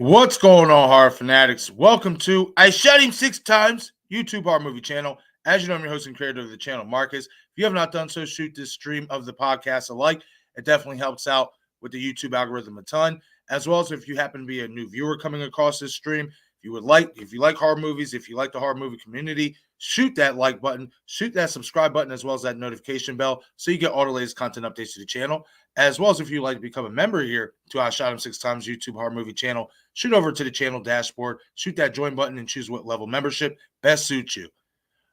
What's going on, horror fanatics? Welcome to I Shot Him Six Times YouTube horror movie channel. As you know, I'm your host and creator of the channel, Marcus. If you have not done so, shoot this stream of the podcast a like. It definitely helps out with the YouTube algorithm a ton. As well as if you happen to be a new viewer coming across this stream, if you like horror movies, if you like the horror movie community, shoot that like button, shoot that subscribe button, as well as that notification bell, so you get all the latest content updates to the channel. As well as if you'd like to become a member here to I Shot Him Six Times YouTube horror movie channel, shoot over to the channel dashboard, shoot that join button, and choose what level membership best suits you.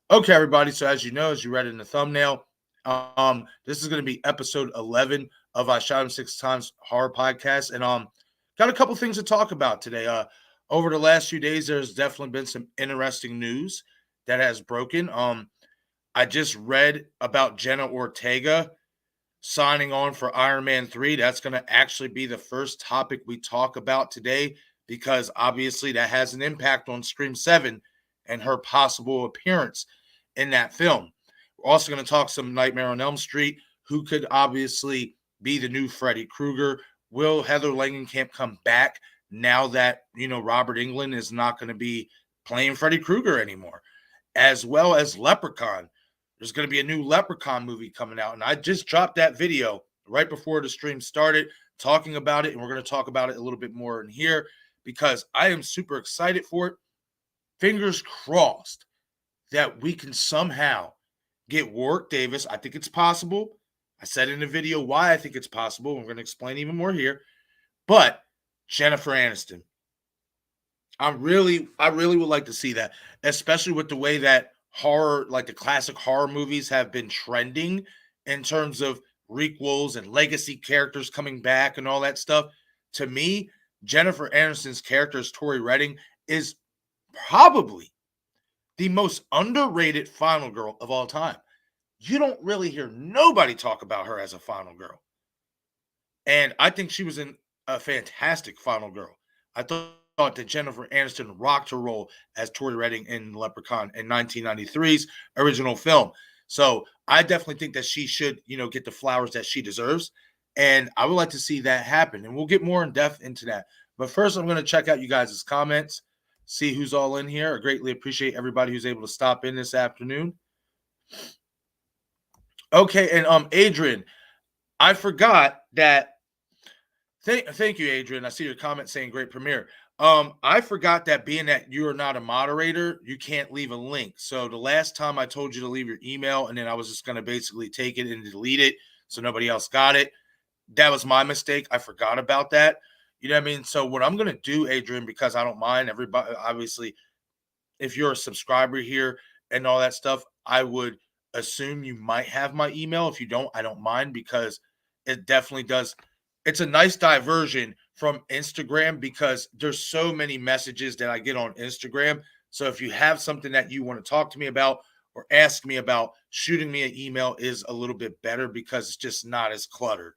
Okay, everybody. So as you know, as you read in the thumbnail, this is going to be episode 11 of I Shot Him Six Times horror podcast, and got a couple things to talk about today. Over the last few days, there's definitely been some interesting news that has broken. I just read about Jenna Ortega signing on for Iron Man 3. That's going to actually be the first topic we talk about today because obviously that has an impact on Scream 7 and her possible appearance in that film. We're also going to talk some Nightmare on Elm Street, who could obviously be the new Freddy Krueger. Will Heather Langenkamp come back now that, Robert Englund is not going to be playing Freddy Krueger anymore? As well as Leprechaun. There's going to be a new Leprechaun movie coming out, and I just dropped that video right before the stream started talking about it, and we're going to talk about it a little bit more in here because I am super excited for it. Fingers crossed that we can somehow get Warwick Davis. I think it's possible. I said in the video why I think it's possible. We're going to explain even more here. But Jennifer Aniston, I really would like to see that, especially with the way that horror, like the classic horror movies, have been trending in terms of requels and legacy characters coming back and all that stuff. To me, Jennifer Aniston's character as Tori Redding is probably the most underrated final girl of all time. You don't really hear nobody talk about her as a final girl. And I think she was in a fantastic final girl. I thought that Jennifer Aniston rocked her role as Tori Redding in Leprechaun in 1993's original film. So I definitely think that she should, get the flowers that she deserves. And I would like to see that happen. And we'll get more in depth into that. But first, I'm going to check out you guys' comments, see who's all in here. I greatly appreciate everybody who's able to stop in this afternoon. Okay, and Adrian, I forgot that. Thank you, Adrian. I see your comment saying great premiere. I forgot that being that you are not a moderator, you can't leave a link. So the last time I told you to leave your email, and then I was just going to basically take it and delete it so nobody else got it. That was my mistake. I forgot about that. You know what I mean? So what I'm going to do, Adrian, because I don't mind everybody, obviously, if you're a subscriber here and all that stuff, I would assume you might have my email. If you don't, I don't mind because it definitely does. It's a nice diversion from Instagram because there's so many messages that I get on Instagram. So if you have something that you want to talk to me about or ask me about, shooting me an email is a little bit better because it's just not as cluttered.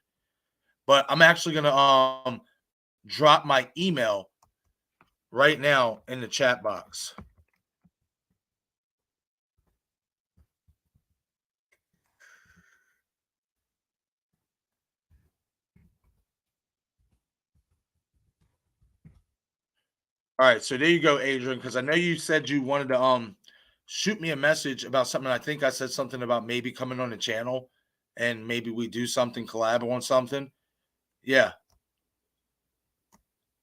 But I'm actually going to drop my email right now in the chat box. All right, so there you go, Adrian, because I know you said you wanted to shoot me a message about something. I think I said something about maybe coming on the channel and maybe we do something collab on something. Yeah.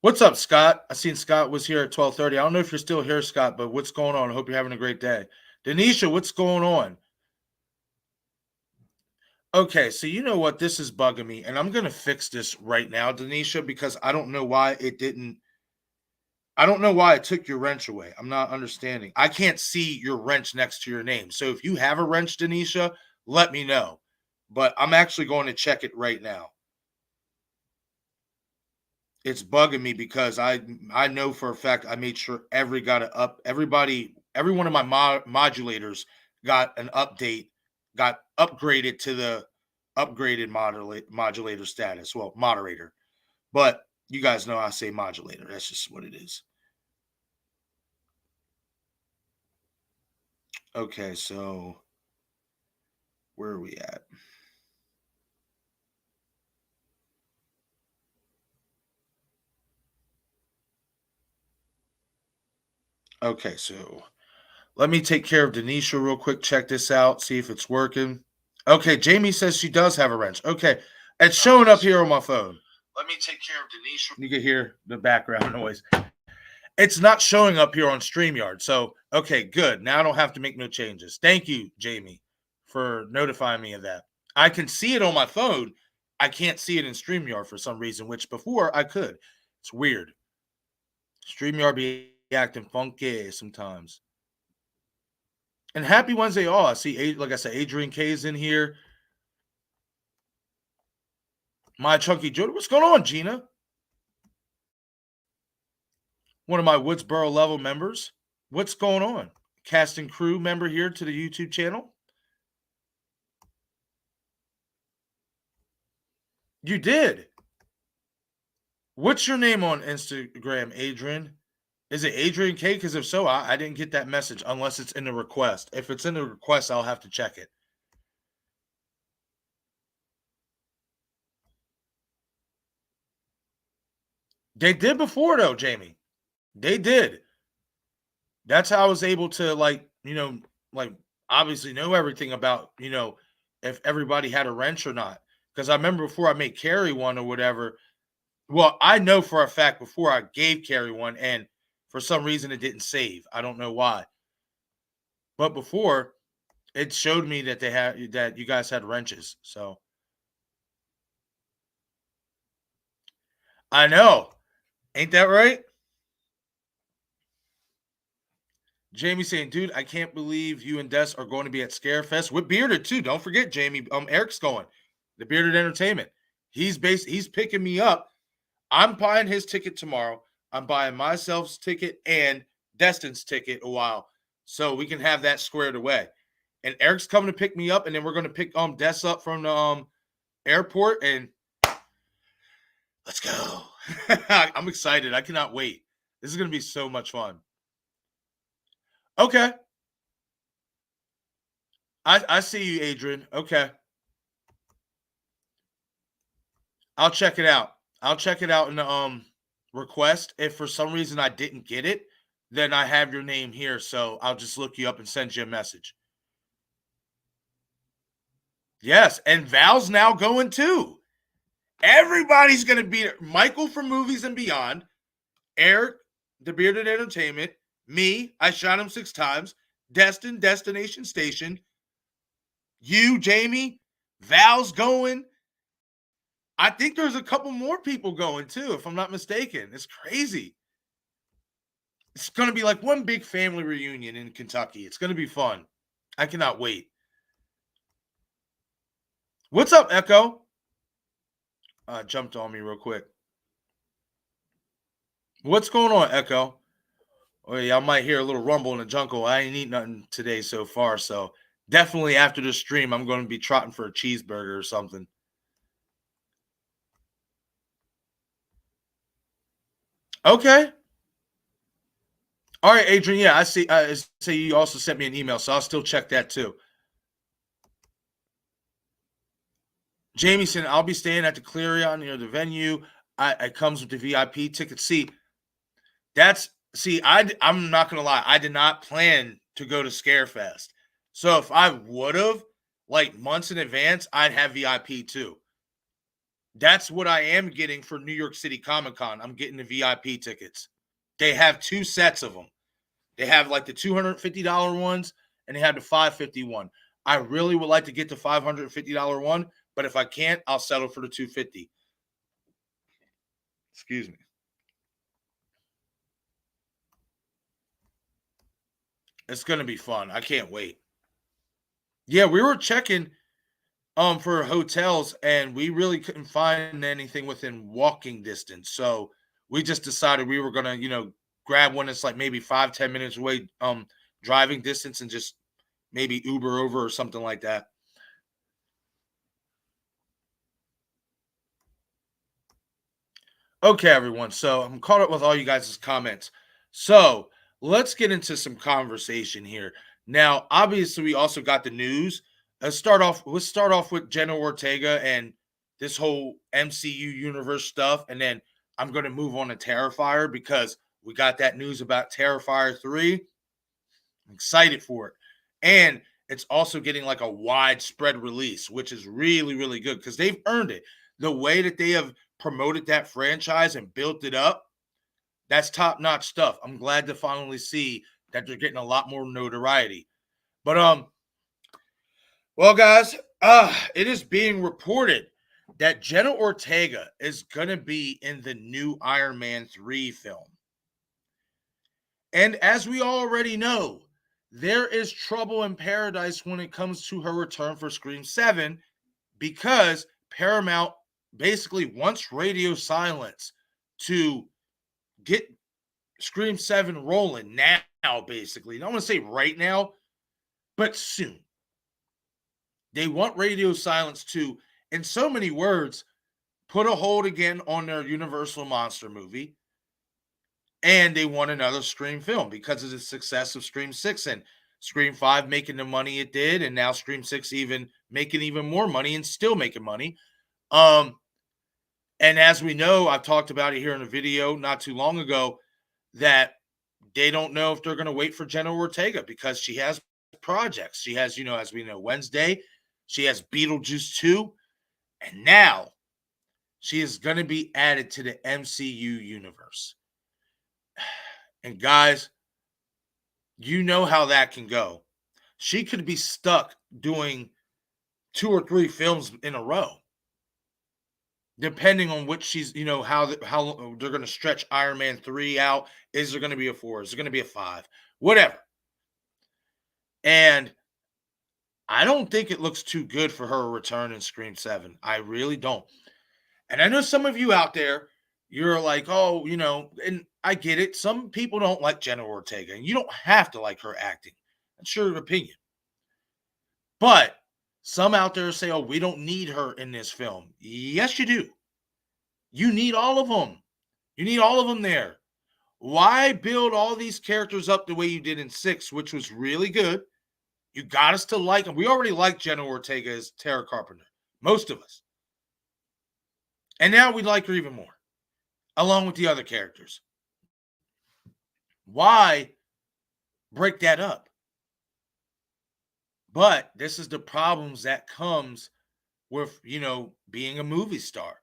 What's up, Scott? I seen Scott was here at 12:30. I don't know if you're still here, Scott, but what's going on? I hope you're having a great day. Denisha, what's going on? Okay, so you know what? This is bugging me, and I'm gonna fix this right now, Denisha, because I don't know why it didn't. I don't know why it took your wrench away. I'm not understanding. I can't see your wrench next to your name. So if you have a wrench, Denisha, let me know. But I'm actually going to check it right now. It's bugging me because I know for a fact I made sure every every one of my modulators got an update, got upgraded to the upgraded modulator status. Well, moderator. But you guys know I say modulator. That's just what it is. Okay, so where are we at? Okay, so let me take care of Denisha real quick. Check this out, see if it's working. Okay, Jamie says she does have a wrench. Okay, it's showing up here on my phone. Let me take care of Denisha. You can hear the background noise. It's not showing up here on StreamYard. So, okay, good. Now I don't have to make no changes. Thank you, Jamie, for notifying me of that. I can see it on my phone. I can't see it in StreamYard for some reason, which before I could. It's weird. StreamYard be acting funky sometimes. And happy Wednesday, all. I see, like I said, Adrian K is in here. My Chunky Jody. What's going on, Gina? One of my Woodsboro level members. What's going on? Cast and crew member here to the YouTube channel. You did. What's your name on Instagram, Adrian? Is it Adrian K? Because if so, I didn't get that message unless it's in the request. If it's in the request, I'll have to check it. They did before, though, Jamie. They did. That's how I was able to, like, obviously know everything about, if everybody had a wrench or not. Because I remember before I made Carrie one or whatever. Well, I know for a fact before I gave Carrie one, and for some reason it didn't save. I don't know why. But before, it showed me that you guys had wrenches. So I know. Ain't that right? Jamie saying, dude, I can't believe you and Des are going to be at Scarefest with Bearded too. Don't forget, Jamie. Eric's going. The Bearded Entertainment. He's picking me up. I'm buying his ticket tomorrow. I'm buying myself's ticket and Destin's ticket a while, so we can have that squared away. And Eric's coming to pick me up, and then we're going to pick Des up from the airport, and let's go. I'm excited. I cannot wait. This is going to be so much fun. Okay. I see you, Adrian. Okay. I'll check it out. I'll check it out in the request. If for some reason I didn't get it, then I have your name here, so I'll just look you up and send you a message. Yes, and Val's now going too. Everybody's going to be there. Michael from Movies and Beyond, Eric, the Bearded Entertainment, me, I shot him 6 times, Destin, Destination Station, you, Jamie, Val's going. I think there's a couple more people going too, if I'm not mistaken. It's crazy. It's going to be like one big family reunion in Kentucky. It's going to be fun. I cannot wait. What's up, Echo? Jumped on me real quick. What's going on, Echo? Oh, yeah, I might hear a little rumble in the jungle. I ain't eating nothing today so far, so definitely after the stream, I'm going to be trotting for a cheeseburger or something. Okay. All right, Adrian. Yeah, I see. Say you also sent me an email, so I'll still check that too. Jamie said, I'll be staying at the Clarion near the venue. It comes with the VIP ticket. I'm not gonna lie, I did not plan to go to Scarefest. So if I would have, like months in advance, I'd have VIP too. That's what I am getting for New York City Comic Con. I'm getting the VIP tickets. They have 2 sets of them. They have like the $250 ones and they have the $550 one. I really would like to get the $550 one, but if I can't, I'll settle for the $250. Excuse me. It's going to be fun. I can't wait. Yeah, we were checking for hotels and we really couldn't find anything within walking distance. So we just decided we were going to, grab one that's like maybe 5-10 minutes away driving distance and just maybe Uber over or something like that. Okay, everyone. So I'm caught up with all you guys' comments. So let's get into some conversation here. Now, obviously, we also got the news. Let's start off with Jenna Ortega and this whole MCU universe stuff, and then I'm going to move on to Terrifier because We got that news about Terrifier 3. I'm excited for it. And it's also getting like a widespread release, which is really, really good because they've earned it. The way that they have promoted that franchise and built it up, that's top-notch stuff. I'm glad to finally see that they're getting a lot more notoriety. But well, guys, it is being reported that Jenna Ortega is gonna be in the new Iron Man 3 film. And as we already know, there is trouble in paradise when it comes to her return for Scream 7 because Paramount basically wants radio silence to get Scream 7 rolling now, basically. I don't want to say right now, but soon. They want radio silence to, in so many words, put a hold again on their Universal Monster movie. And they want another Scream film because of the success of Scream 6 and Scream 5 making the money it did, and now Scream 6 even making even more money and still making money. And as we know, I've talked about it here in a video not too long ago, that they don't know if they're going to wait for Jenna Ortega because she has projects. She has, as we know, Wednesday, she has Beetlejuice 2, and now she is going to be added to the MCU universe. And guys, you know how that can go. She could be stuck doing 2 or 3 films in a row, depending on which she's, how they're going to stretch Iron Man 3 out. Is there going to be a 4? Is there going to be a 5? Whatever. And I don't think it looks too good for her return in Scream 7. I really don't. And I know some of you out there, you're like, oh, and I get it. Some people don't like Jenna Ortega, and you don't have to like her acting. That's your opinion. But some out there say, oh, we don't need her in this film. Yes, you do. You need all of them. You need all of them there. Why build all these characters up the way you did in 6, which was really good? You got us to like them. We already like Jenna Ortega as Tara Carpenter. Most of us. And now we like her even more, along with the other characters. Why break that up? But this is the problems that comes with, being a movie star.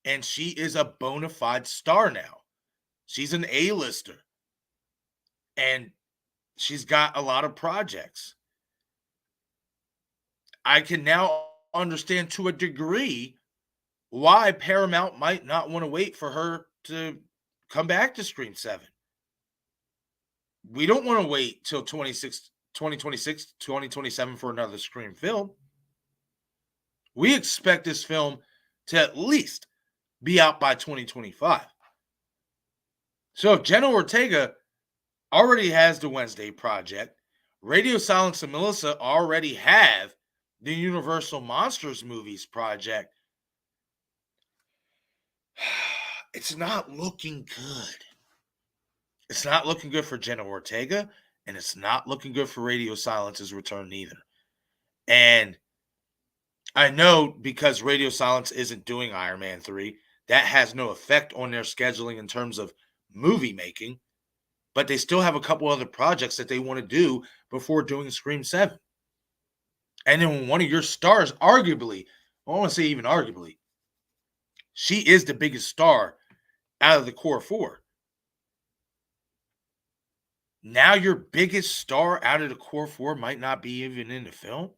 And she is a bona fide star now. She's an A-lister. And she's got a lot of projects. I can now understand to a degree why Paramount might not want to wait for her to come back to Scream 7. We don't want to wait till 2026, 2027 for another Scream film. We expect this film to at least be out by 2025. So if Jenna Ortega already has the Wednesday project, Radio Silence and Melissa already have the Universal Monsters movies project, it's not looking good. It's not looking good for Jenna Ortega, and it's not looking good for Radio Silence's return either. And I know because Radio Silence isn't doing Iron Man 3, that has no effect on their scheduling in terms of movie making, but they still have a couple other projects that they want to do before doing Scream 7. And then when one of your stars, arguably, I want to say even arguably, she is the biggest star out of the core 4. Now your biggest star out of the core 4 might not be even in the film.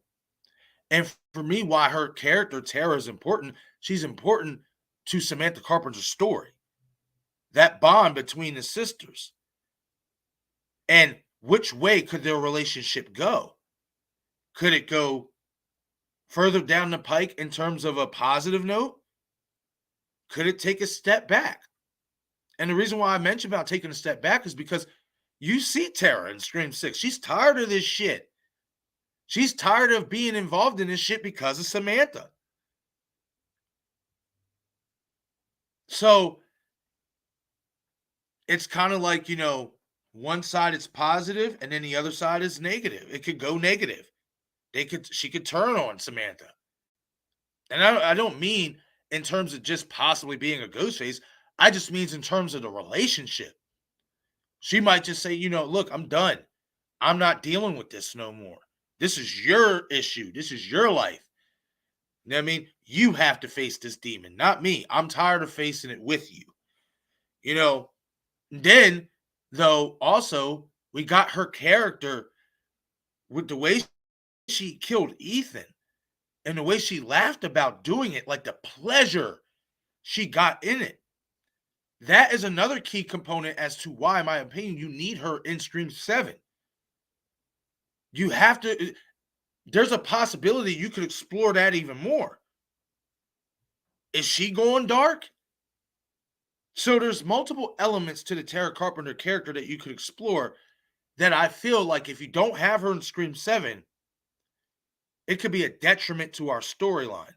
And for me, why her character, Tara, is important, she's important to Samantha Carpenter's story. That bond between the sisters. And which way could their relationship go? Could it go further down the pike in terms of a positive note? Could it take a step back? And the reason why I mentioned about taking a step back is because you see Tara in Scream 6. She's tired of this shit. She's tired of being involved in this shit because of Samantha. So it's kind of like, one side is positive and then the other side is negative. It could go negative. She could turn on Samantha. And I don't mean in terms of just possibly being a ghost face. I just means in terms of the relationship. She might just say, look, I'm done. I'm not dealing with this no more. This is your issue. This is your life. You know what I mean? You have to face this demon, not me. I'm tired of facing it with you. Then, though, also, we got her character with the way she killed Ethan and the way she laughed about doing it, like the pleasure she got in it. That is another key component as to why, in my opinion, you need her in Scream 7. You have to, there's a possibility you could explore that even more. Is she going dark? So there's multiple elements to the Tara Carpenter character that you could explore that I feel like if you don't have her in Scream 7, it could be a detriment to our storyline.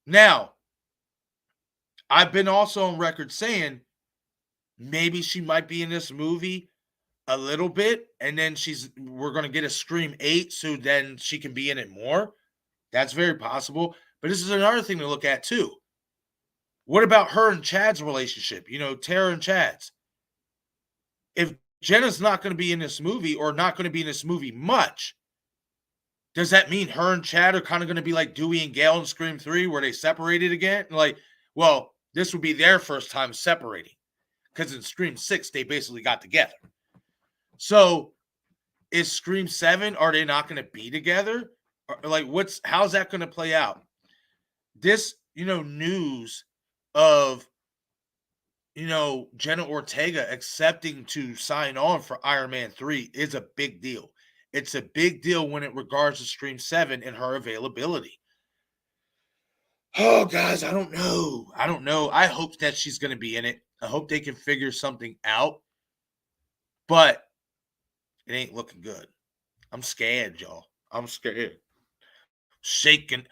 Now, I've been also on record saying maybe she might be in this movie a little bit, and then we're going to get a Scream 8, so then she can be in it more. That's very possible. But this is another thing to look at too. What about her and Chad's relationship? Tara and Chad's. If Jenna's not going to be in this movie or not going to be in this movie much, does that mean her and Chad are kind of going to be like Dewey and Gale in Scream 3 where they separated again? Like, well, this would be their first time separating because in Scream 6, they basically got together. So is Scream 7, are they not going to be together? Or, like, how's that going to play out? This, news of, Jenna Ortega accepting to sign on for Iron Man 3 is a big deal. It's a big deal when it regards to Scream 7 and her availability. Oh, guys, I don't know. I hope that she's going to be in it. I hope they can figure something out. But it ain't looking good. I'm scared, y'all. I'm scared. Shaking.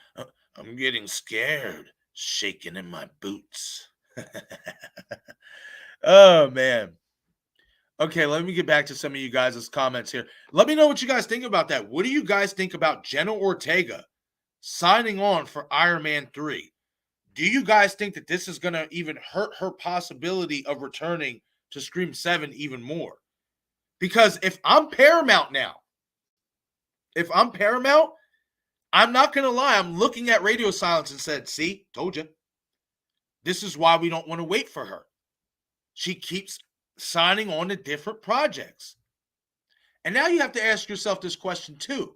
I'm getting scared. Shaking in my boots. Oh, man. Okay, let me get back to some of you guys' comments here. Let me know what you guys think about that. What do you guys think about Jenna Ortega signing on for Iron Man 3? Do you guys think that this is going to even hurt her possibility of returning to Scream 7 even more? Because if I'm Paramount now, I'm not going to lie. I'm looking at Radio Silence and said, see, told you. This is why we don't want to wait for her. She keeps signing on to different projects. And now you have to ask yourself this question too.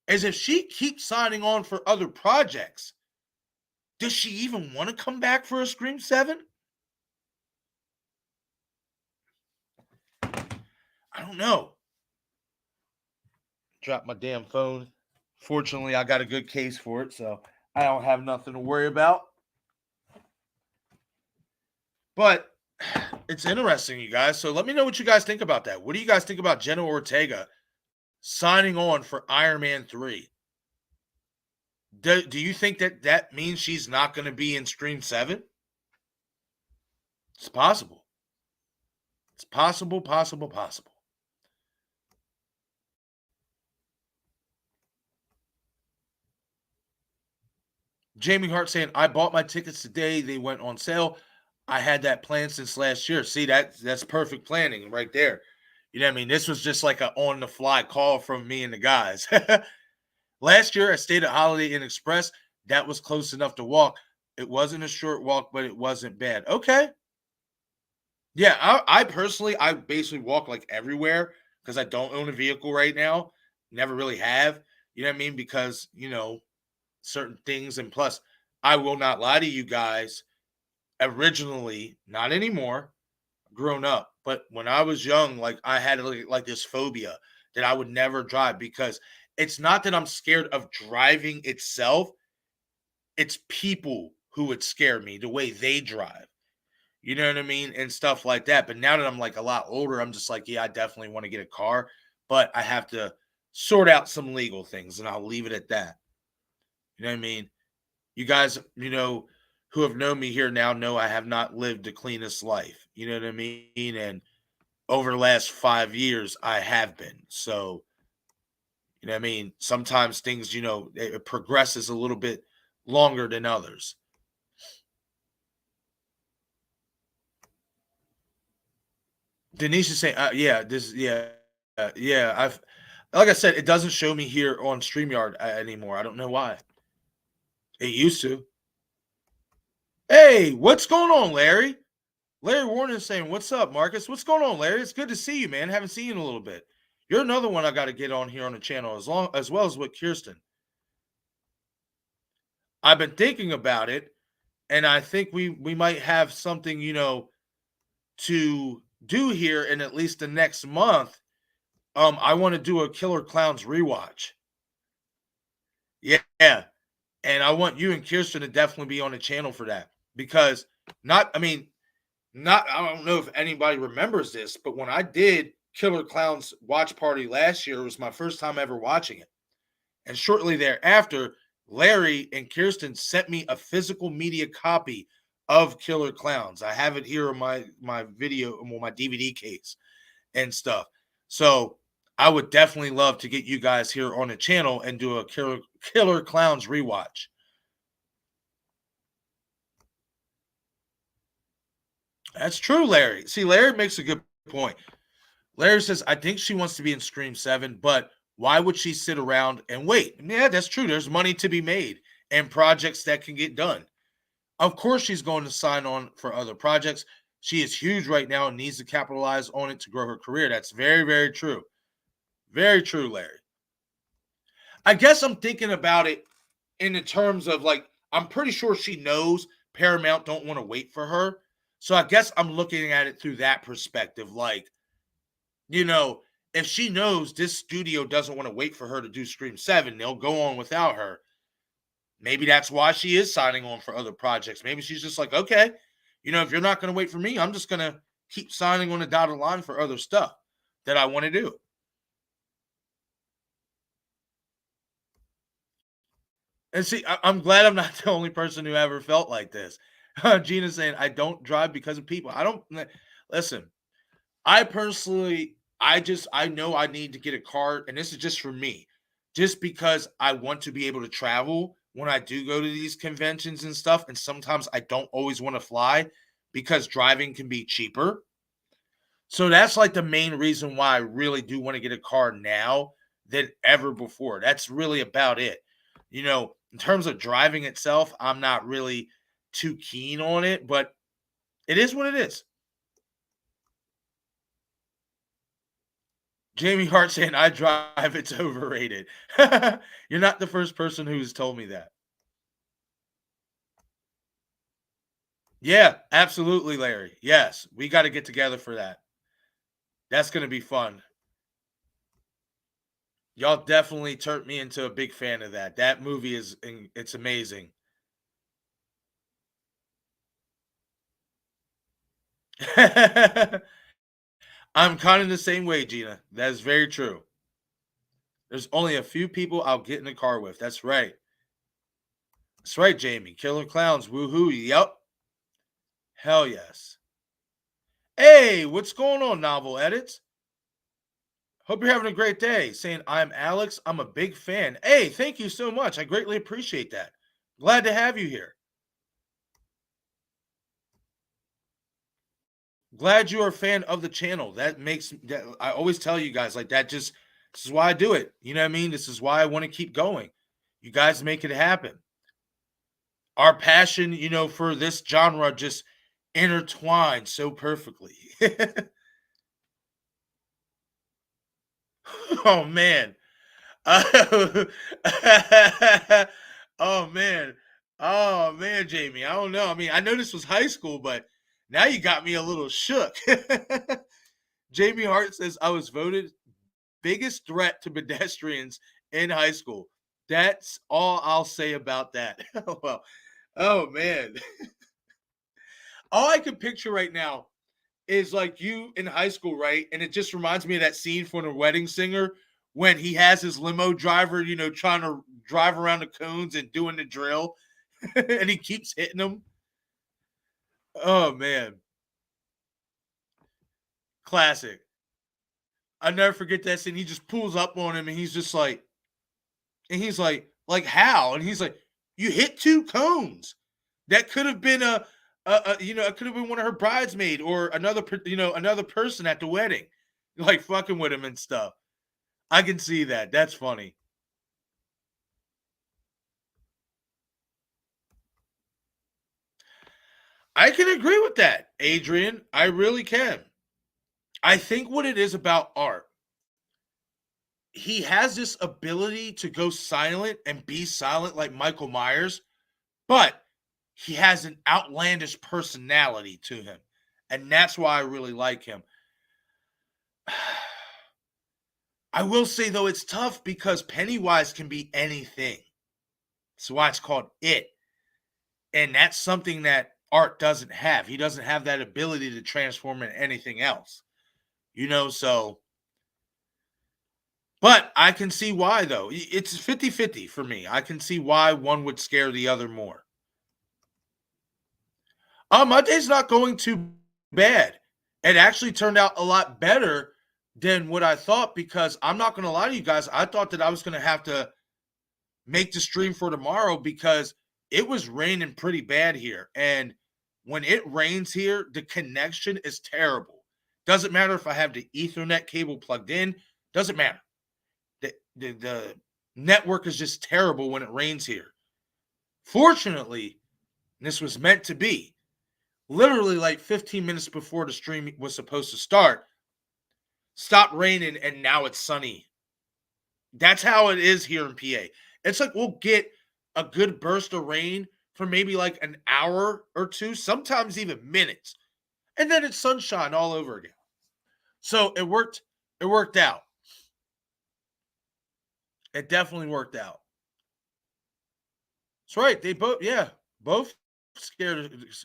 As if she keeps signing on for other projects, does she even want to come back for a Scream 7? I don't know. Dropped my damn phone. Fortunately, I got a good case for it, so I don't have nothing to worry about. But it's interesting, you guys. So let me know what you guys think about that. What do you guys think about Jenna Ortega signing on for Iron Man 3? Do you think that means she's not going to be in Scream 7? It's possible. It's possible. Jamie Hart saying, I bought my tickets today. They went on sale. I had that plan since last year. See, that's perfect planning right there. You know what I mean? This was just like an on-the-fly call from me and the guys. Last year, I stayed at Holiday Inn Express. That was close enough to walk. It wasn't a short walk, but it wasn't bad. Okay. Yeah, I personally, I basically walk like everywhere because I don't own a vehicle right now. Never really have. You know what I mean? Because, certain things. And plus, I will not lie to you guys. Originally, not anymore, grown up. But when I was young, like I had like this phobia that I would never drive because it's not that I'm scared of driving itself. It's people who would scare me, the way they drive. You know what I mean? And stuff like that. But now that I'm like a lot older, I'm just like, yeah, I definitely want to get a car, but I have to sort out some legal things and I'll leave it at that. You know what I mean? You guys, who have known me here now know I have not lived the cleanest life. You know what I mean? And over the last 5 years, I have been. So, you know what I mean? Sometimes things, it progresses a little bit longer than others. Denise is saying, yeah, this, yeah, yeah. Like I said, it doesn't show me here on StreamYard anymore. I don't know why. It used to. Hey, what's going on, Larry? Larry Warner is saying, "What's up, Marcus? What's going on, Larry? It's good to see you, man. Haven't seen you in a little bit. You're another one I got to get on here on the channel, as well as with Kirsten. I've been thinking about it, and I think we might have something, to do here in at least the next month. I want to do a Killer Clowns rewatch. Yeah, and I want you and Kirsten to definitely be on the channel for that because I mean, I don't know if anybody remembers this, but when I did Killer Clowns watch party last year, it was my first time ever watching it. And shortly thereafter, Larry and Kirsten sent me a physical media copy of Killer Clowns. I have it here on my video, well, my DVD case and stuff. So I would definitely love to get you guys here on the channel and do a Killer Clowns rewatch. That's true, Larry. See, Larry makes a good point. Larry says, I think she wants to be in Scream 7, but why would she sit around and wait? Yeah, that's true. There's money to be made and projects that can get done. Of course, she's going to sign on for other projects. She is huge right now and needs to capitalize on it to grow her career. That's very, very true. Very true, Larry. I guess I'm thinking about it in the terms of like, I'm pretty sure she knows Paramount don't want to wait for her. So I guess I'm looking at it through that perspective. Like, if she knows this studio doesn't want to wait for her to do Scream 7, they'll go on without her. Maybe that's why she is signing on for other projects. Maybe she's just like, okay, if you're not going to wait for me, I'm just going to keep signing on the dotted line for other stuff that I want to do. And see, I'm glad I'm not the only person who ever felt like this. Gina's saying, I don't drive because of people. I don't, listen, I personally, I know I need to get a car, and this is just for me, just because I want to be able to travel when I do go to these conventions and stuff. And sometimes I don't always want to fly because driving can be cheaper. So that's like the main reason why I really do want to get a car now than ever before. That's really about it. In terms of driving itself, I'm not really too keen on it, but it is what it is. Jamie Hart saying, I drive, it's overrated. You're not the first person who's told me that. Yeah, absolutely, Larry. Yes, we got to get together for that. That's going to be fun. Y'all definitely turned me into a big fan of that. That movie it's amazing. I'm kind of the same way, Gina. That is very true. There's only a few people I'll get in the car with. That's right. That's right, Jamie. Killer Clowns. Woohoo. Yep. Hell yes. Hey, what's going on, Novel Edits? Hope you're having a great day. Saying, I'm Alex. I'm a big fan. Hey, thank you so much. I greatly appreciate that. Glad to have you here. Glad you're a fan of the channel. That makes that I always tell you guys like that. This is why I do it. You know what I mean? This is why I want to keep going. You guys make it happen. Our passion, for this genre just intertwined so perfectly. Oh man. Oh, oh man. Oh man, Jamie. I don't know. I mean, I know this was high school, but now you got me a little shook. Jamie Hart says I was voted biggest threat to pedestrians in high school. That's all I'll say about that. Well, oh man. All I can picture right now is like you in high school, right? And it just reminds me of that scene from The Wedding Singer when he has his limo driver, trying to drive around the cones and doing the drill, and he keeps hitting them. Oh man, classic. I never forget that scene. He just pulls up on him, and he's just like, like how? And he's like, you hit two cones. That could have been It could have been one of her bridesmaid or another person at the wedding, like fucking with him and stuff. I can see that. That's funny. I can agree with that, Adrian. I really can. I think what it is about Art, he has this ability to go silent and be silent like Michael Myers, but he has an outlandish personality to him. And that's why I really like him. I will say, though, it's tough because Pennywise can be anything. That's why it's called It. And that's something that Art doesn't have. He doesn't have that ability to transform into anything else. So. But I can see why, though. It's 50-50 for me. I can see why one would scare the other more. My day's not going too bad. It actually turned out a lot better than what I thought because I'm not going to lie to you guys. I thought that I was going to have to make the stream for tomorrow because it was raining pretty bad here. And when it rains here, the connection is terrible. Doesn't matter if I have the Ethernet cable plugged in. Doesn't matter. The network is just terrible when it rains here. Fortunately, this was meant to be. Literally like 15 minutes before the stream was supposed to start, stopped raining and now it's sunny. That's how it is here in PA. It's like we'll get a good burst of rain for maybe like an hour or two, sometimes even minutes. And then it's sunshine all over again. So it worked out. It definitely worked out. That's right. They both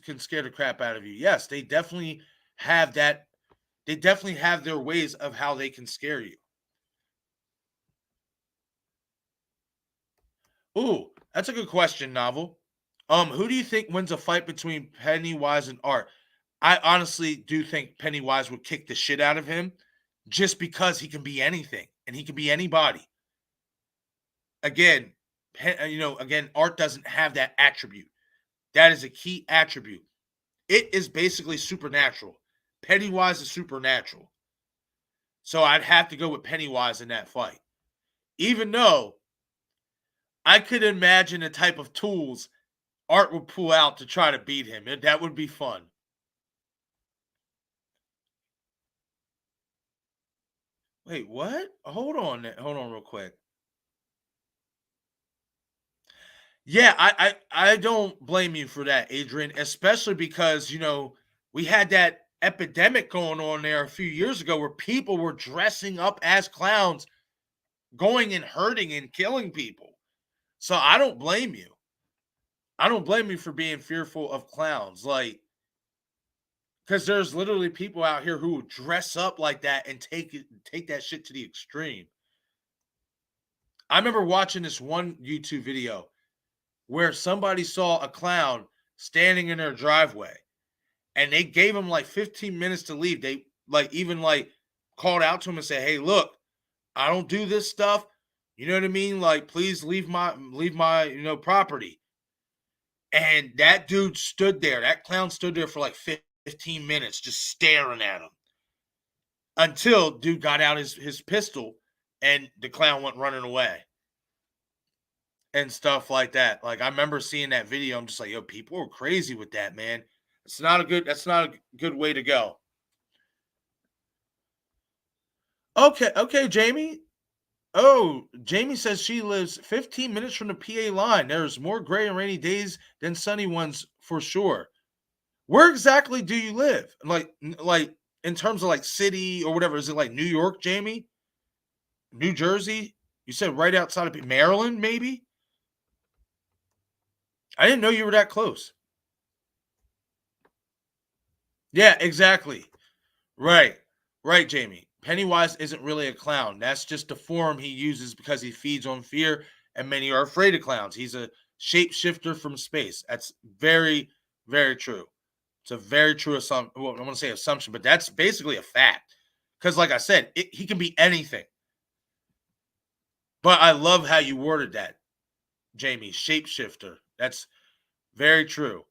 can scare the crap out of you. Yes, they definitely have that. They definitely have their ways of how they can scare you. Ooh, that's a good question, Novel. Who do you think wins a fight between Pennywise and Art? I honestly do think Pennywise would kick the shit out of him just because he can be anything and he can be anybody. Again, Art doesn't have that attribute. That is a key attribute. It is basically supernatural. Pennywise is supernatural. So I'd have to go with Pennywise in that fight. Even though I could imagine the type of tools Art would pull out to try to beat him. That would be fun. Wait, what? Hold on real quick. Yeah, I don't blame you for that, Adrian, especially because, we had that epidemic going on there a few years ago where people were dressing up as clowns, going and hurting and killing people. So I don't blame you. I don't blame you for being fearful of clowns. Like, because there's literally people out here who dress up like that and take that shit to the extreme. I remember watching this one YouTube video where somebody saw a clown standing in their driveway and they gave him like 15 minutes to leave. They even called out to him and said, "Hey, look, I don't do this stuff. You know what I mean? Like, please leave my property." And that dude stood there. That clown stood there for like 15 minutes just staring at him until dude got out his pistol and the clown went running away and stuff like that. Like, I remember seeing that video. I'm just like, yo, people are crazy with that, man. That's not a good way to go. Okay, Jamie. Oh, Jamie says she lives 15 minutes from the PA line. There's more gray and rainy days than sunny ones for sure. Where exactly do you live? Like in terms of like city or whatever, is it like New York, Jamie? New Jersey? You said right outside of Maryland, maybe? I didn't know you were that close. Yeah, exactly. Right. Right, Jamie. Pennywise isn't really a clown. That's just the form he uses because he feeds on fear, and many are afraid of clowns. He's a shapeshifter from space. That's very, very true. It's a very true assumption. Well, I want to say assumption, but that's basically a fact. Because, like I said, he can be anything. But I love how you worded that, Jamie. Shapeshifter. That's very true.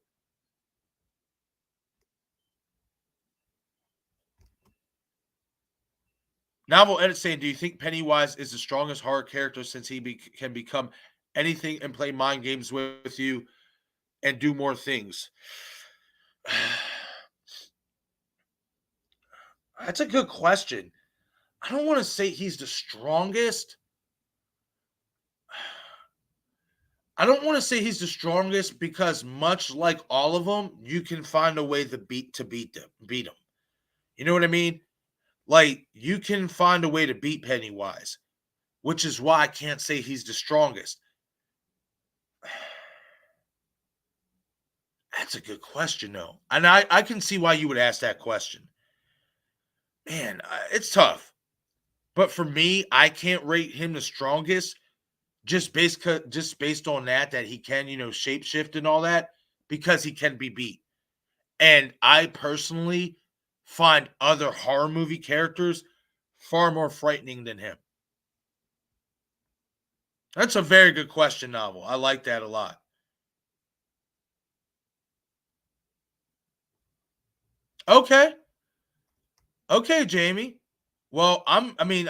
Novel edit saying, do you think Pennywise is the strongest horror character since he can become anything and play mind games with you and do more things? That's a good question. I don't want to say he's the strongest. I don't want to say he's the strongest because much like all of them, you can find a way to beat them. You know what I mean? Like you can find a way to beat Pennywise, which is why I can't say he's the strongest. That's a good question, though. And I can see why you would ask that question. Man, it's tough. But for me, I can't rate him the strongest just based on that he can, shapeshift and all that because he can be beat. And I personally find other horror movie characters far more frightening than him. That's a very good question, Novel. I like that a lot. Okay. Okay, Jamie. Well, I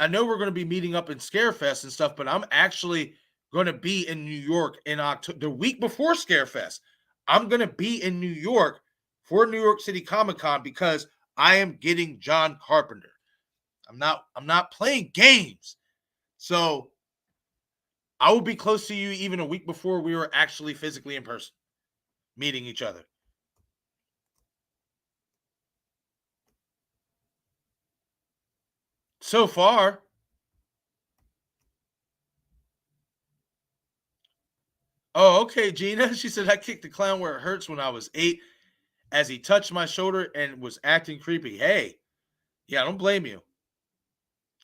know we're going to be meeting up in Scarefest and stuff, but I'm actually going to be in New York in October, the week before Scarefest. I'm going to be in New York for New York City Comic Con because I am getting John Carpenter. I'm not playing games. So I will be close to you even a week before we were actually physically in person meeting each other. So far, oh, okay, Gina. She said, I kicked the clown where it hurts when I was 8 as he touched my shoulder and was acting creepy. Hey, yeah, I don't blame you.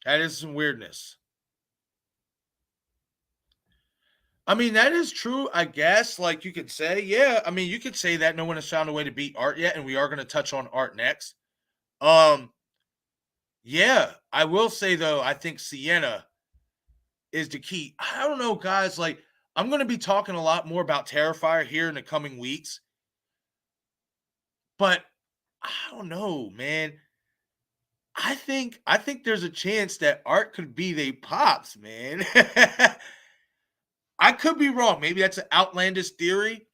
That is some weirdness. I mean, that is true, I guess. Like you could say, yeah. I mean, you could say that no one has found a way to beat art yet, and we are going to touch on art next. Yeah, I will say though, I think Sienna is the key. I don't know, guys. Like, I'm going to be talking a lot more about Terrifier here in the coming weeks, but I don't know, man. I think there's a chance that art could be they pops, man. I could be wrong. Maybe that's an outlandish theory,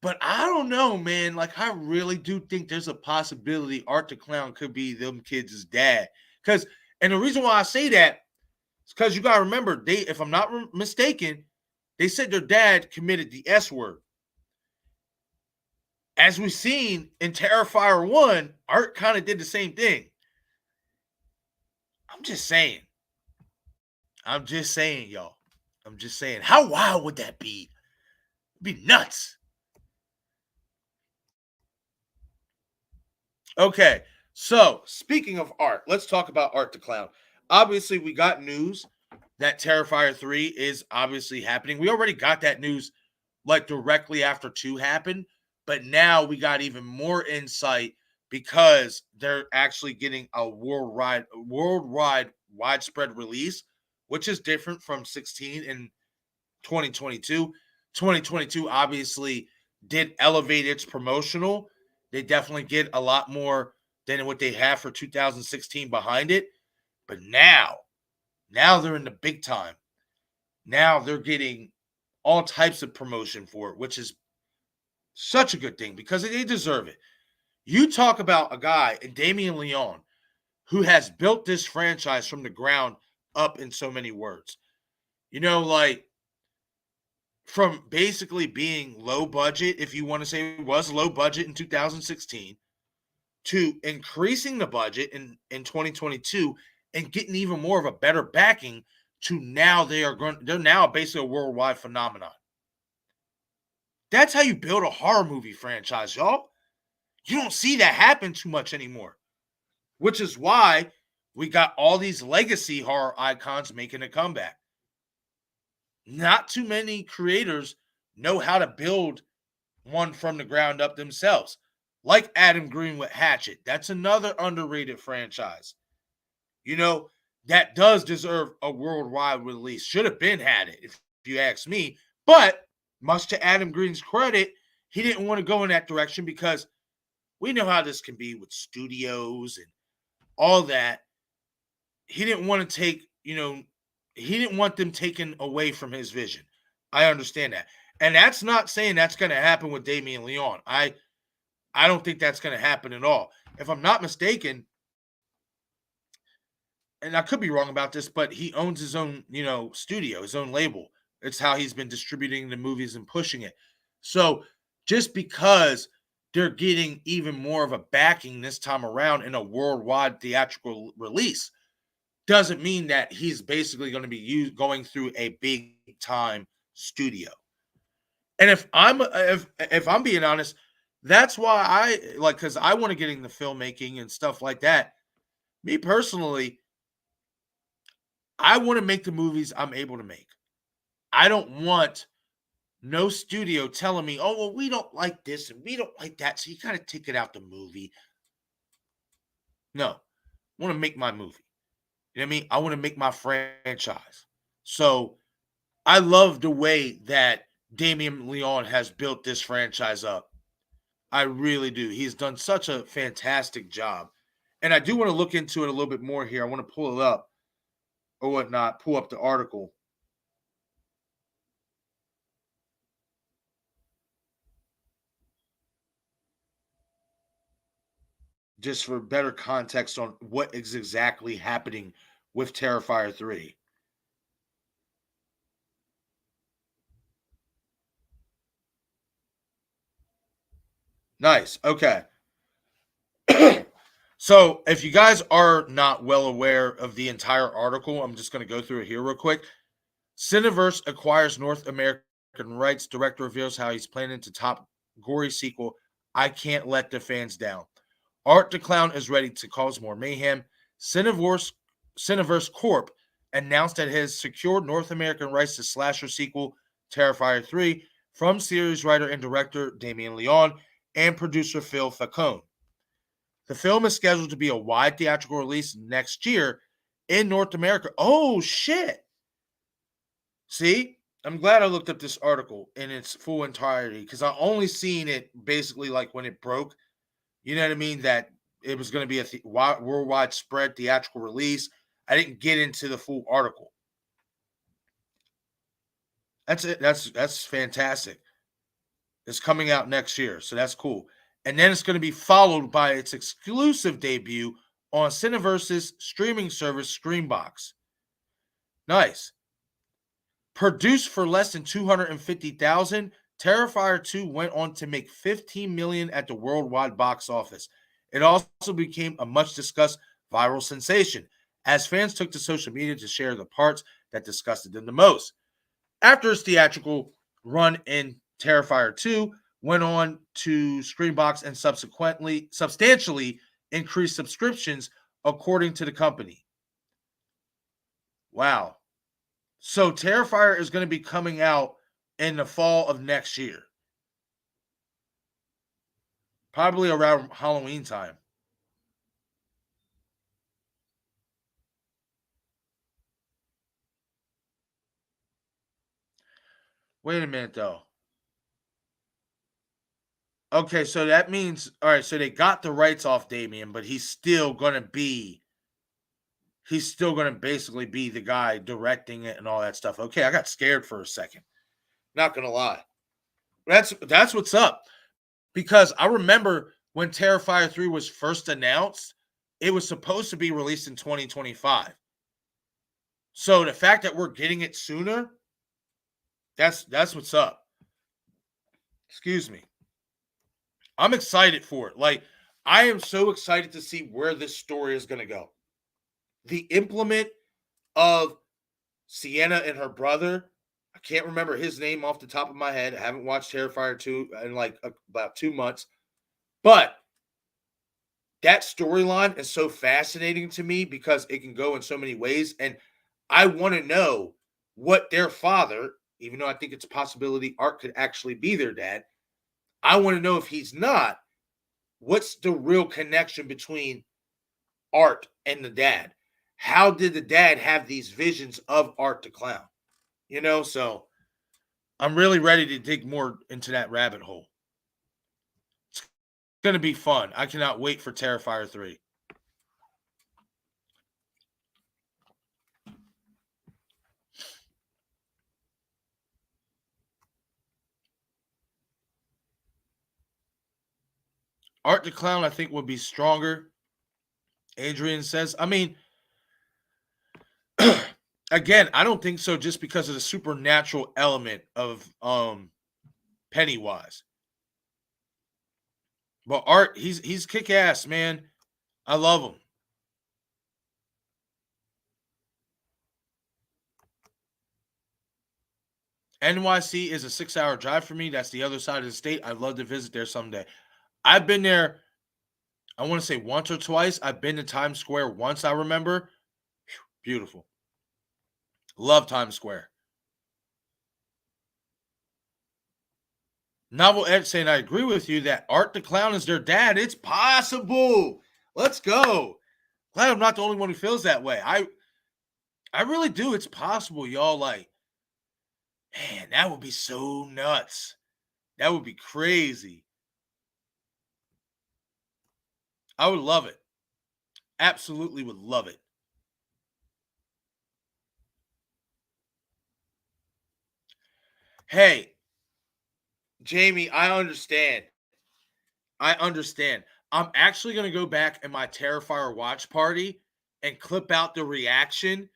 but I don't know, man. Like I really do think there's a possibility Art the Clown could be them kids' dad. And the reason why I say that is because you gotta remember, if I'm not mistaken, they said their dad committed the S word. As we've seen in Terrifier 1, Art kind of did the same thing. I'm just saying. I'm just saying, y'all. I'm just saying. How wild would that be? It'd be nuts. Okay. So, speaking of art, let's talk about Art the Clown. Obviously, we got news that Terrifier 3 is obviously happening. We already got that news like directly after 2 happened, but now we got even more insight because they're actually getting a worldwide widespread release, which is different from 16 and 2022. 2022 obviously did elevate its promotional. They definitely get a lot more than what they have for 2016 behind it. But now they're in the big time. Now they're getting all types of promotion for it, which is such a good thing because they deserve it. You talk about a guy, Damien Leone, who has built this franchise from the ground up in so many words. Like from basically being low budget, if you want to say it was low budget in 2016, to increasing the budget in 2022 and getting even more of a better backing to now they're now basically a worldwide phenomenon. That's how you build a horror movie franchise, y'all. You don't see that happen too much anymore, which is why we got all these legacy horror icons making a comeback. Not too many creators know how to build one from the ground up themselves, like Adam Green with Hatchet. That's another underrated franchise. That does deserve a worldwide release. Should have been had it, if you ask me. But much to Adam Green's credit, he didn't want to go in that direction because we know how this can be with studios and all that. he didn't want to take, he didn't want them taken away from his vision. I understand that. And that's not saying that's going to happen with Damien Leone. I don't think that's going to happen at all. If I'm not mistaken, and I could be wrong about this, but he owns his own, studio, his own label. It's how he's been distributing the movies and pushing it. So just because they're getting even more of a backing this time around in a worldwide theatrical release doesn't mean that he's basically going to be going through a big time studio. And if I'm being honest, that's why I like, because I want to get into filmmaking and stuff like that. Me personally, I want to make the movies I'm able to make. I don't want no studio telling me, oh, well, we don't like this and we don't like that, so you got to take it out the movie. No, I want to make my movie. You know what I mean? I want to make my franchise. So I love the way that Damien Leone has built this franchise up. I really do. He's done such a fantastic job. And I do want to look into it a little bit more here. I want to pull it up or whatnot, pull up the article. Just for better context on what is exactly happening with Terrifier 3. Nice. Okay. So, if you guys are not well aware of the entire article, I'm just going to go through it here real quick. Cineverse acquires North American rights. Director reveals how he's planning to top gory sequel, I Can't Let the Fans Down. Art the Clown is ready to cause more mayhem. Cineverse Corp announced that it has secured North American rights to slasher sequel Terrifier 3 from series writer and director Damien Leone and producer Phil Falcone. The film is scheduled to be a wide theatrical release next year in North America. Oh, shit. See, I'm glad I looked up this article in its full entirety because I only seen it basically like when it broke. You know what I mean? That it was going to be a worldwide spread theatrical release. I didn't get into the full article. That's it. That's fantastic. It's coming out next year, so that's cool. And then it's going to be followed by its exclusive debut on Cineverse's streaming service, Screambox. Nice. Produced for less than $250,000, Terrifier 2 went on to make $15 million at the worldwide box office. It also became a much discussed viral sensation as fans took to social media to share the parts that disgusted them the most. After its theatrical run in Terrifier 2 went on to Screambox and substantially increased subscriptions according to the company. Wow. So Terrifier is going to be coming out in the fall of next year. Probably around Halloween time. Wait a minute, though. Okay, so that means, all right, so they got the rights off Damien, but he's still going to basically be the guy directing it and all that stuff. Okay, I got scared for a second. Not going to lie. That's what's up. Because I remember when Terrifier 3 was first announced, it was supposed to be released in 2025. So the fact that we're getting it sooner, that's what's up. Excuse me. I'm excited for it. Like, I am so excited to see where this story is going to go. The implement of Sienna and her brother, I can't remember his name off the top of my head. I haven't watched Terrifier 2 in like about 2 months. But that storyline is so fascinating to me because it can go in so many ways. And I want to know what their father, even though I think it's a possibility Art could actually be their dad, I want to know if he's not, what's the real connection between Art and the dad? How did the dad have these visions of Art the Clown? So I'm really ready to dig more into that rabbit hole. It's going to be fun. I cannot wait for Terrifier 3. Art the Clown, I think, would be stronger. Adrian says. I mean, again, I don't think so just because of the supernatural element of Pennywise. But Art, he's kick ass, man. I love him. NYC is a 6-hour drive for me. That's the other side of the state. I'd love to visit there someday. I've been there, I want to say once or twice. I've been to Times Square once, I remember. Beautiful. Love Times Square. Novel Ed saying, I agree with you that Art the Clown is their dad. It's possible. Let's go. Glad I'm not the only one who feels that way. I really do. It's possible, y'all. Like, man, that would be so nuts. That would be crazy. I would love it. Absolutely would love it. Hey, Jamie, I understand. I understand. I'm actually going to go back in my Terrifier watch party and clip out the reaction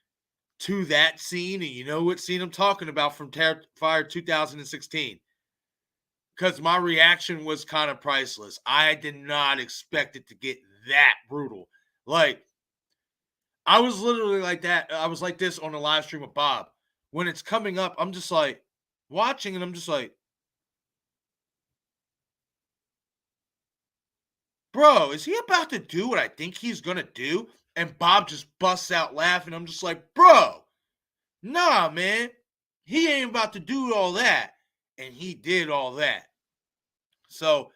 to that scene. And you know what scene I'm talking about from Terrifier 2016. Because my reaction was kind of priceless. I did not expect it to get that brutal. Like, I was literally like that. I was like this on the live stream with Bob. When it's coming up, I'm just like watching and I'm just like, bro, is he about to do what I think he's going to do? And Bob just busts out laughing. I'm just like, bro, nah, man. He ain't about to do all that. And he did all that. So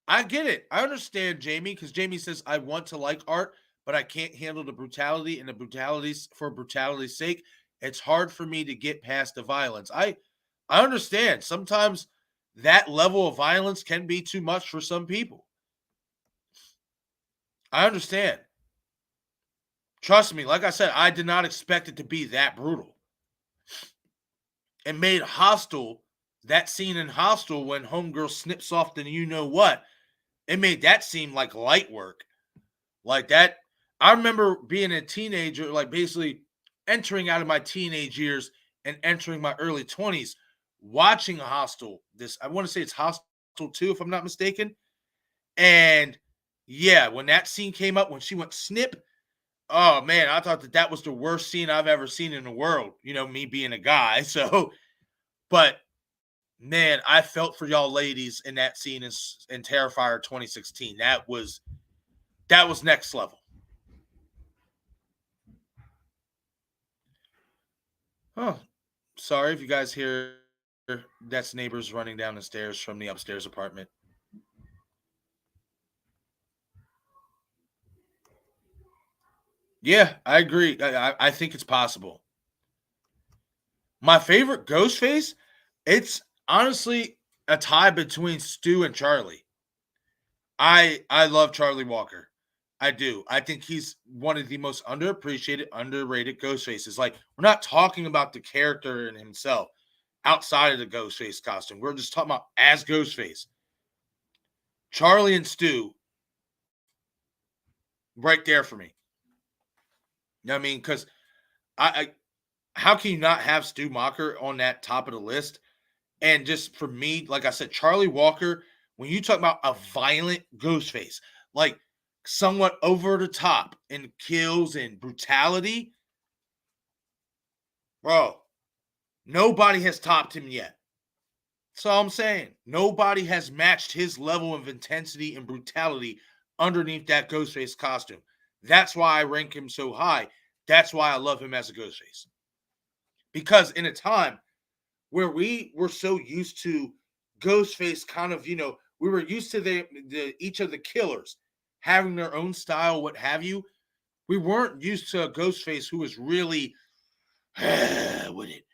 I get it. I understand Jamie because Jamie says, I want to like Art, but I can't handle the brutality and the brutalities for brutality's sake. It's hard for me to get past the violence. I understand. Sometimes that level of violence can be too much for some people. I understand. Trust me, like I said, I did not expect it to be that brutal. It made Hostel, that scene in Hostel when Homegirl snips off the you know what, it made that seem like light work. Like that, I remember being a teenager, like basically entering out of my teenage years and entering my early 20s, watching Hostel. This, I want to say it's Hostel 2, if I'm not mistaken. And yeah, when that scene came up, when she went snip, oh man, I thought that was the worst scene I've ever seen in the world. You know, me being a guy. So, but man, I felt for y'all ladies in that scene in Terrifier 2016. That was next level. Oh, sorry if you guys hear that's neighbors running down the stairs from the upstairs apartment. Yeah, I agree. I think it's possible. My favorite Ghostface, it's honestly a tie between Stu and Charlie. I love Charlie Walker. I do. I think he's one of the most underappreciated, underrated Ghostfaces. Like, we're not talking about the character in himself outside of the Ghostface costume. We're just talking about as Ghostface. Charlie and Stu, right there for me. You know what I mean? Because I how can you not have Stu Macher on that top of the list? And just for me, like I said, Charlie Walker, when you talk about a violent Ghostface, like somewhat over the top in kills and brutality, bro, nobody has topped him yet. So I'm saying nobody has matched his level of intensity and brutality underneath that Ghostface costume. That's why I rank him so high. That's why I love him as a Ghostface. Because in a time where we were so used to Ghostface kind of, we were used to the each of the killers having their own style, what have you. We weren't used to a Ghostface who was really with it.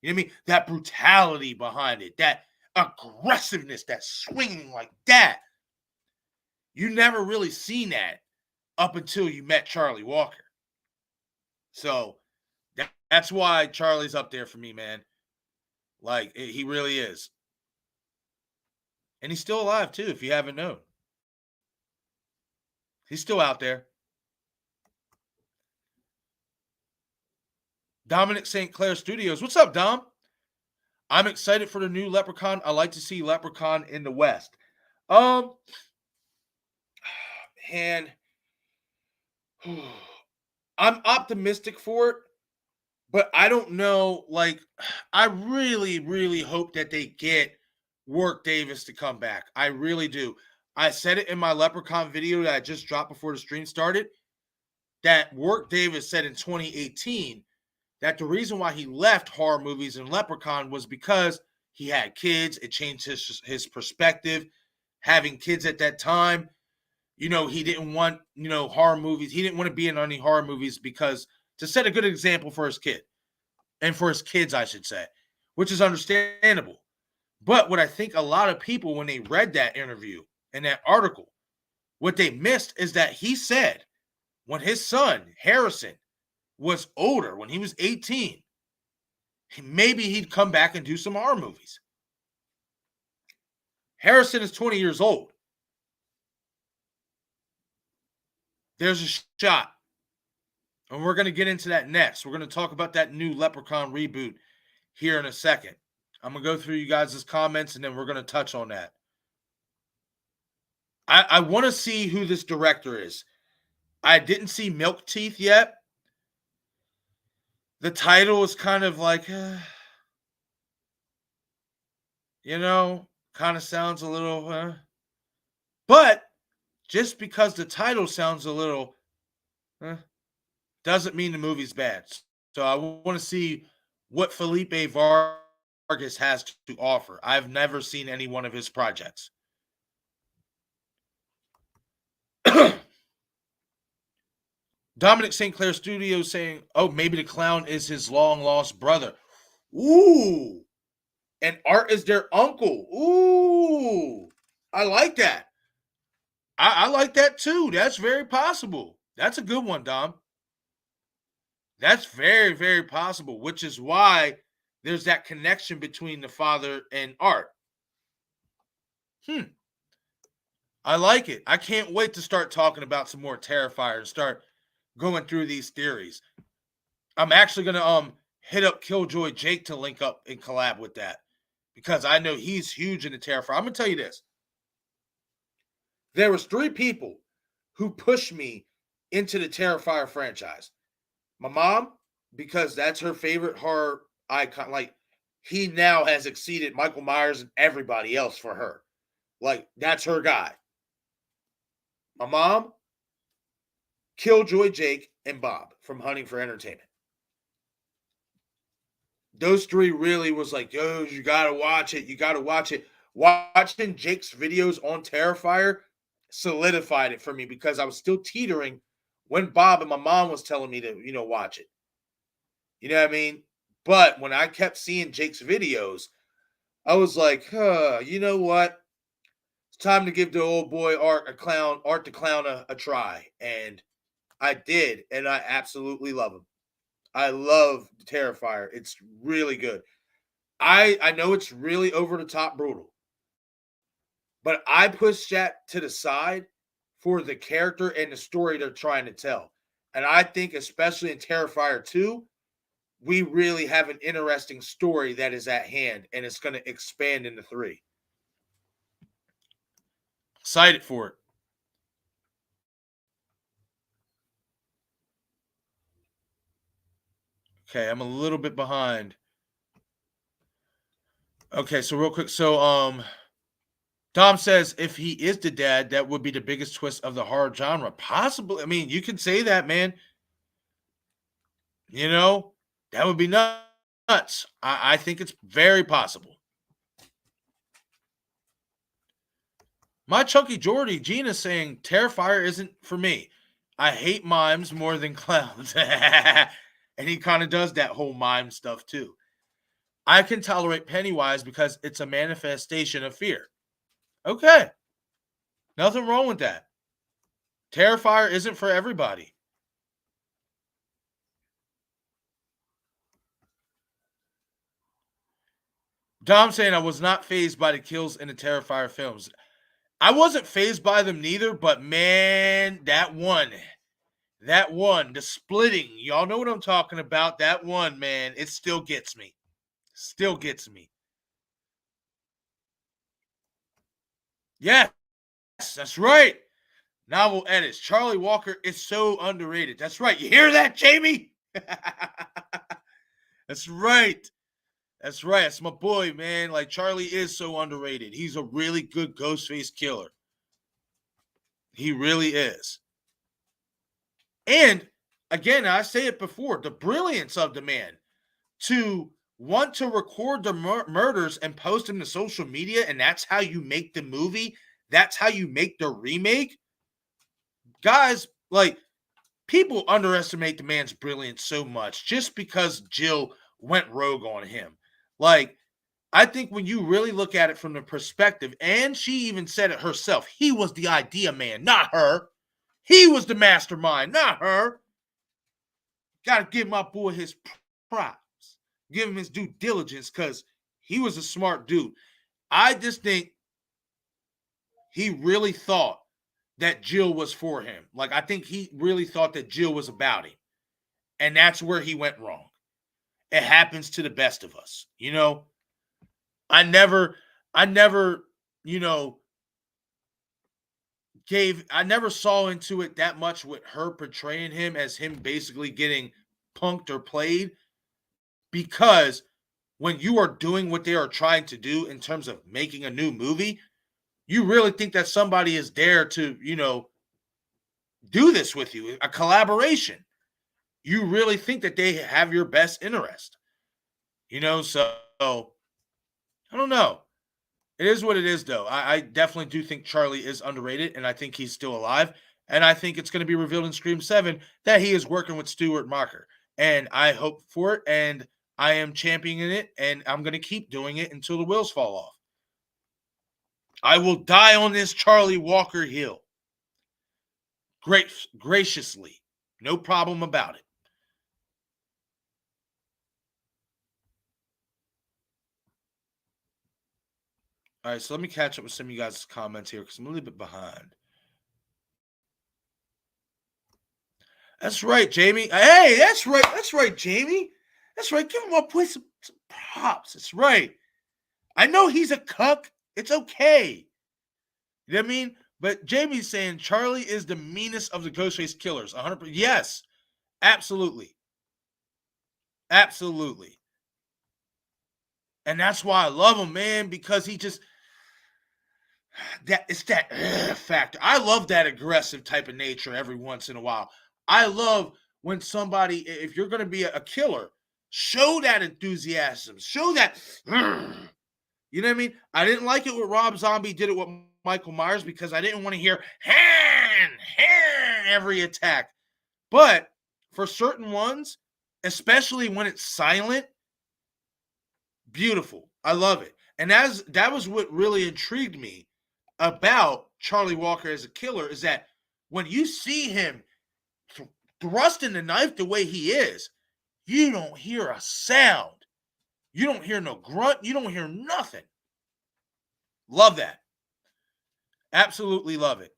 You know what I mean? That brutality behind it, that aggressiveness, that swinging like that. You never really seen that up until you met Charlie Walker. So that's why Charlie's up there for me, man. Like, he really is. And he's still alive, too, if you haven't known. He's still out there. Dominic St. Clair Studios. What's up, Dom? I'm excited for the new Leprechaun. I like to see Leprechaun in the West. And I'm optimistic for it, but I don't know. Like, I really, really hope that they get Warwick Davis to come back. I really do. I said it in my Leprechaun video that I just dropped before the stream started, that Warwick Davis said in 2018 that the reason why he left horror movies and Leprechaun was because he had kids. It changed his perspective. Having kids at that time, he didn't want, horror movies. He didn't want to be in any horror movies because to set a good example for his kid and for his kids, I should say, which is understandable. But what I think a lot of people, when they read that interview and that article, what they missed is that he said when his son, Harrison, was older, when he was 18, maybe he'd come back and do some horror movies. Harrison is 20 years old. There's a shot. And we're going to get into that next. We're going to talk about that new Leprechaun reboot here in a second. I'm going to go through you guys' comments, and then we're going to touch on that. I want to see who this director is. I didn't see Milk Teeth yet. The title is kind of like, kind of sounds a little, but just because the title sounds a little, doesn't mean the movie's bad. So I want to see what Felipe Vargas has to offer. I've never seen any one of his projects. Dominic St. Clair Studios saying, oh, maybe the clown is his long-lost brother. Ooh. And Art is their uncle. Ooh. I like that. I like that too. That's very possible. That's a good one, Dom. That's very, very possible, which is why there's that connection between the father and Art. I like it. I can't wait to start talking about some more Terrifier and start going through these theories. I'm actually going to hit up Killjoy Jake to link up and collab with that because I know he's huge in the Terrifier. I'm going to tell you this. There was 3 people who pushed me into the Terrifier franchise. My mom, because that's her favorite horror icon. Like, he now has exceeded Michael Myers and everybody else for her. Like, that's her guy. My mom, Killjoy Jake, and Bob from Hunting for Entertainment. Those 3 really was like, yo, you got to watch it. You got to watch it. Watching Jake's videos on Terrifier solidified it for me because I was still teetering when Bob and my mom was telling me to, watch it. You know what I mean? But when I kept seeing Jake's videos, I was like, you know what? It's time to give the old boy Art the Clown a try. And I did, and I absolutely love him. I love Terrifier. It's really good. I know it's really over the top brutal, but I push that to the side for the character and the story they're trying to tell. And I think, especially in Terrifier 2, we really have an interesting story that is at hand, and it's going to expand into 3. Excited for it. Okay, I'm a little bit behind. Okay, so real quick. So, Dom says if he is the dad, that would be the biggest twist of the horror genre. Possibly. I mean, you can say that, man. That would be nuts. I think it's very possible. My Chunky Jordy, Gina's saying Terrifier isn't for me. I hate mimes more than clowns. And he kind of does that whole mime stuff too. I can tolerate Pennywise because it's a manifestation of fear. Okay. Nothing wrong with that. Terrifier isn't for everybody. Dom saying I was not fazed by the kills in the Terrifier films. I wasn't fazed by them neither, but man, that one, the splitting, y'all know what I'm talking about. That one, man, it still gets me. Still gets me. Yes, that's right. Novel edits. Charlie Walker is so underrated. That's right. You hear that, Jamie? That's right. That's right. That's my boy, man. Like, Charlie is so underrated. He's a really good Ghostface killer. He really is. And again, I say it before, the brilliance of the man to want to record the murders and post them to social media, and that's how you make the movie. That's how you make the remake. Guys, like, people underestimate the man's brilliance so much just because Jill went rogue on him. Like, I think when you really look at it from the perspective, and she even said it herself, he was the idea man, not her. He was the mastermind, not her. Got to give my boy his props, give him his due diligence because he was a smart dude. I just think he really thought that Jill was for him. Like, I think he really thought that Jill was about him. And that's where he went wrong. It happens to the best of us. You know, I never, you know, I never saw into it that much with her portraying him as him basically getting punked or played, because when you are doing what they are trying to do in terms of making a new movie, you really think that somebody is there to, do this with you, a collaboration. You really think that they have your best interest, so I don't know. It is what it is, though. I definitely do think Charlie is underrated, and I think he's still alive. And I think it's going to be revealed in Scream 7 that he is working with Stuart Marker. And I hope for it, and I am championing it, and I'm going to keep doing it until the wheels fall off. I will die on this Charlie Walker hill. Graciously. No problem about it. All right, so let me catch up with some of you guys' comments here because I'm a little bit behind. That's right, Jamie. Hey, that's right. That's right, Jamie. That's right. Give him a boy some props. That's right. I know he's a cuck. It's okay. You know what I mean? But Jamie's saying Charlie is the meanest of the Ghostface killers. 100%. Yes, absolutely. Absolutely. And that's why I love him, man, because he just it's that factor. I love that aggressive type of nature every once in a while. I love when somebody, if you're going to be a killer, show that enthusiasm, show that. You know what I mean? I didn't like it when Rob Zombie did it with Michael Myers because I didn't want to hear hand every attack. But for certain ones, especially when it's silent, beautiful. I love it. And that was what really intrigued me about Charlie Walker as a killer, is that when you see him thrusting the knife the way he is, you don't hear a sound. You don't hear no grunt. You don't hear nothing. Love that. Absolutely love it.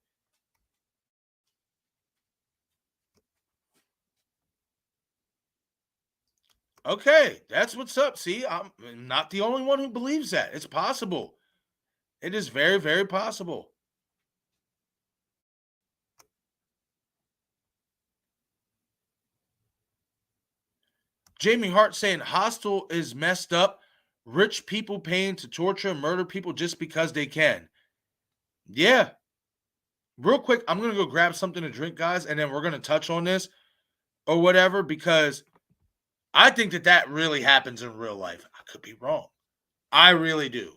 Okay, that's what's up. See, I'm not the only one who believes that. It's possible. It is very, very possible. Jamie Hart saying Hostel is messed up. Rich people paying to torture and murder people just because they can. Yeah. Real quick, I'm going to go grab something to drink, guys, and then we're going to touch on this or whatever, because I think that really happens in real life. I could be wrong. I really do.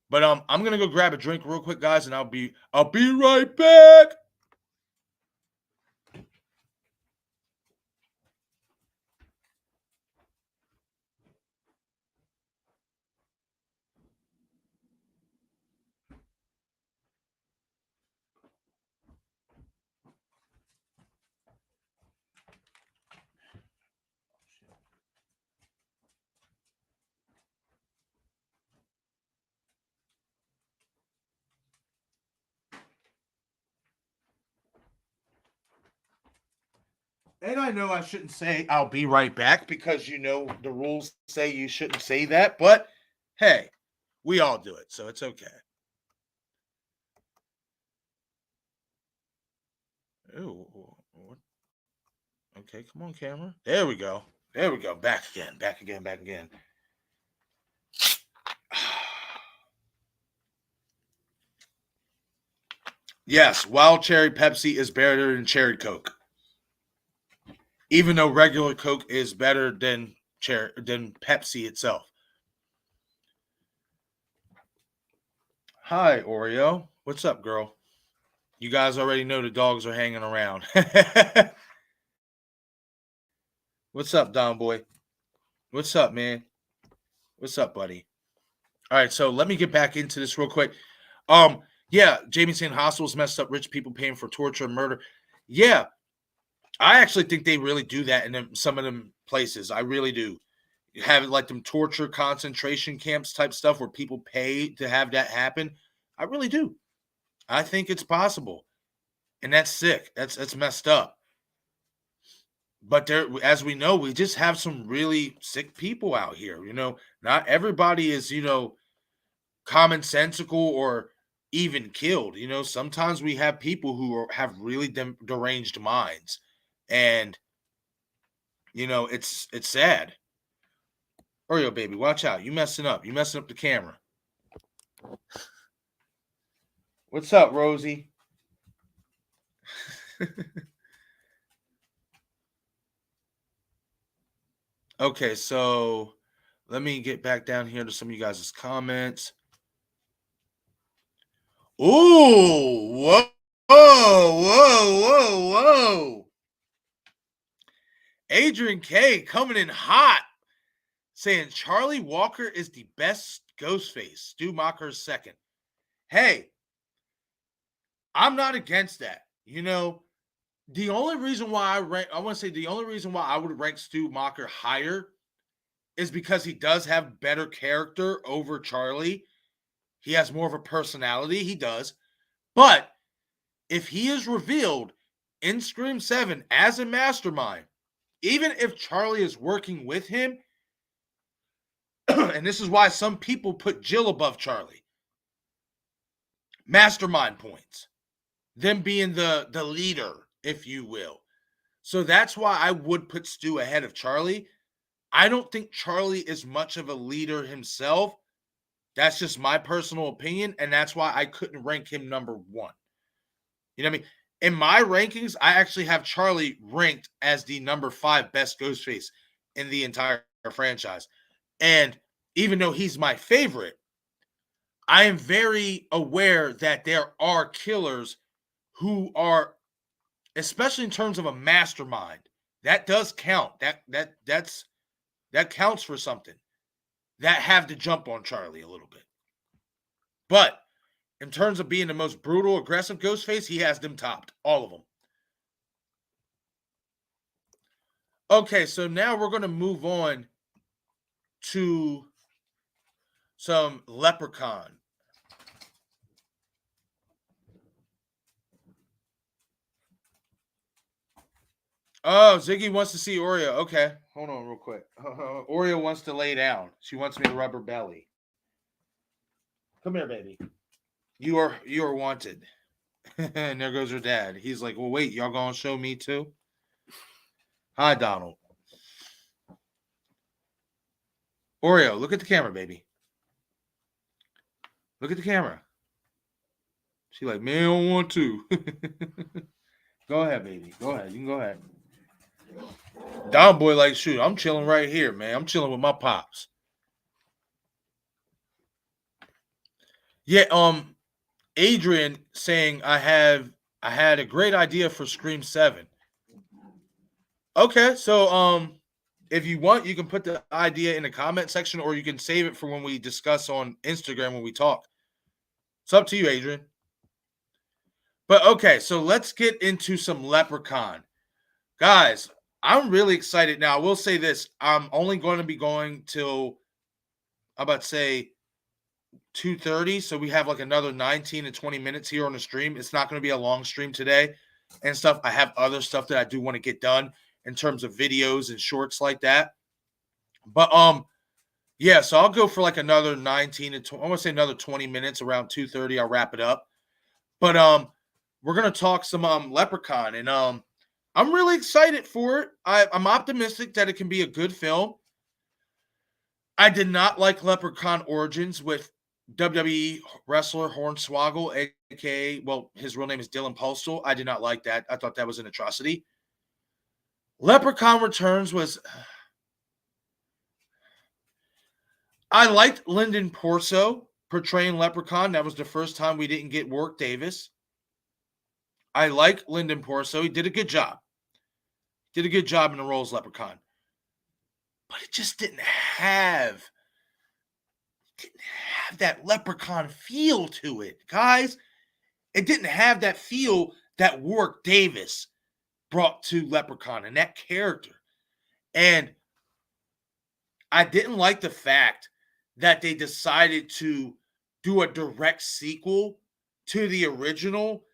But I'm going to go grab a drink real quick, guys, and I'll be right back. And I know I shouldn't say I'll be right back because the rules say you shouldn't say that, but hey, we all do it, so it's okay. Ooh, what? Okay, come on, camera. There we go. There we go. Back again. Back again. Back again. Yes, wild cherry Pepsi is better than cherry Coke. Even though regular Coke is better than Pepsi itself. Hi, Oreo. What's up, girl? You guys already know the dogs are hanging around. What's up, Don Boy? What's up, man? What's up, buddy? All right, so let me get back into this real quick. Yeah, Jamie saying hospitals messed up rich people paying for torture and murder. Yeah, I actually think they really do that in some of them places. I really do. You have like them torture concentration camps type stuff where people pay to have that happen. I really do. I think it's possible. And that's sick. That's messed up. But there, as we know, we just have some really sick people out here. Not everybody is, commonsensical or even killed. Sometimes we have people who have really deranged minds, and it's sad. Oreo baby, watch out! You messing up. You messing up the camera. What's up, Rosie? Okay, so let me get back down here to some of you guys' comments. Ooh, whoa, whoa. Adrian K coming in hot, saying Charlie Walker is the best Ghostface. Stu Macher is second. Hey, I'm not against that. The only reason why the only reason why I would rank Stu Macher higher is because he does have better character over Charlie. He has more of a personality. He does. But if he is revealed in Scream 7 as a mastermind, even if Charlie is working with him, and this is why some people put Jill above Charlie, mastermind points, them being the leader, if you will. So that's why I would put Stu ahead of Charlie. I don't think Charlie is much of a leader himself. That's just my personal opinion, and that's why I couldn't rank him number one. You know what I mean? In my rankings, I actually have Charlie ranked as the number 5 best Ghostface in the entire franchise. And even though he's my favorite, I am very aware that there are killers who are, especially in terms of a mastermind, that does count. That counts for something. That have to jump on Charlie a little bit. But in terms of being the most brutal, aggressive Ghostface, he has them topped. All of them. Okay, so now we're going to move on to some Leprechaun. Oh, Ziggy wants to see Oreo. Okay, hold on real quick. Oreo wants to lay down. She wants me to rub her belly. Come here, baby. You are wanted. And there goes her dad. He's like, well, wait, y'all gonna show me too? Hi, Donald. Oreo, look at the camera, baby. Look at the camera. She like, man, I don't want to. Go ahead, baby. Go ahead. You can go ahead. Don boy, like, shoot, I'm chilling right here, man. I'm chilling with my pops. Yeah, Adrian saying I had a great idea for Scream 7. Okay, so if you want, you can put the idea in the comment section, or you can save it for when we discuss on Instagram when we talk. It's up to you, Adrian. But okay, so let's get into some Leprechaun. Guys, I'm really excited now. I will say this. I'm only going to be going till, I'm about to say, 2:30. So we have like another 19 to 20 minutes here on the stream. It's not going to be a long stream today and stuff. I have other stuff that I do want to get done. in terms of videos and shorts like that. But yeah, so I'll go for like another 19 to 20, I want to say another 20 minutes, around 2:30. I'll wrap it up. But we're gonna talk some Leprechaun, and I'm really excited for it. I'm optimistic that it can be a good film. I did not like Leprechaun Origins with WWE wrestler Hornswoggle, aka, well, his real name is Dylan Postal. I did not like that. I thought that was an atrocity. Leprechaun Returns was. I liked Lyndon Porso portraying Leprechaun. That was the first time we didn't get Warwick Davis. I like Lyndon Porso. He did a good job. Did a good job in the role as Leprechaun. But it just didn't have that Leprechaun feel to it, guys. It didn't have that feel that Warwick Davis brought to Leprechaun and that character. And I didn't like the fact that they decided to do a direct sequel to the original,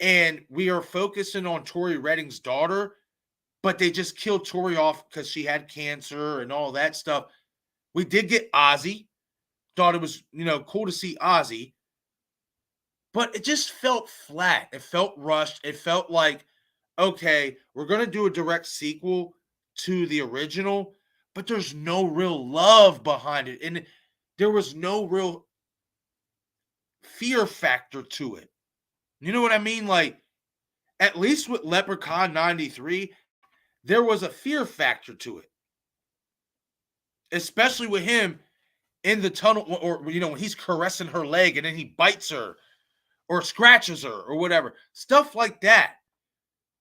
and we are focusing on Tori Redding's daughter, but they just killed Tori off because she had cancer and all that stuff. We did get Ozzy. Thought it was, cool to see Ozzy, but it just felt flat. It felt rushed. It felt like, okay, we're going to do a direct sequel to the original, but there's no real love behind it. And there was no real fear factor to it. You know what I mean? Like, at least with Leprechaun 93, there was a fear factor to it. Especially with him in the tunnel, or, when he's caressing her leg and then he bites her or scratches her or whatever. Stuff like that.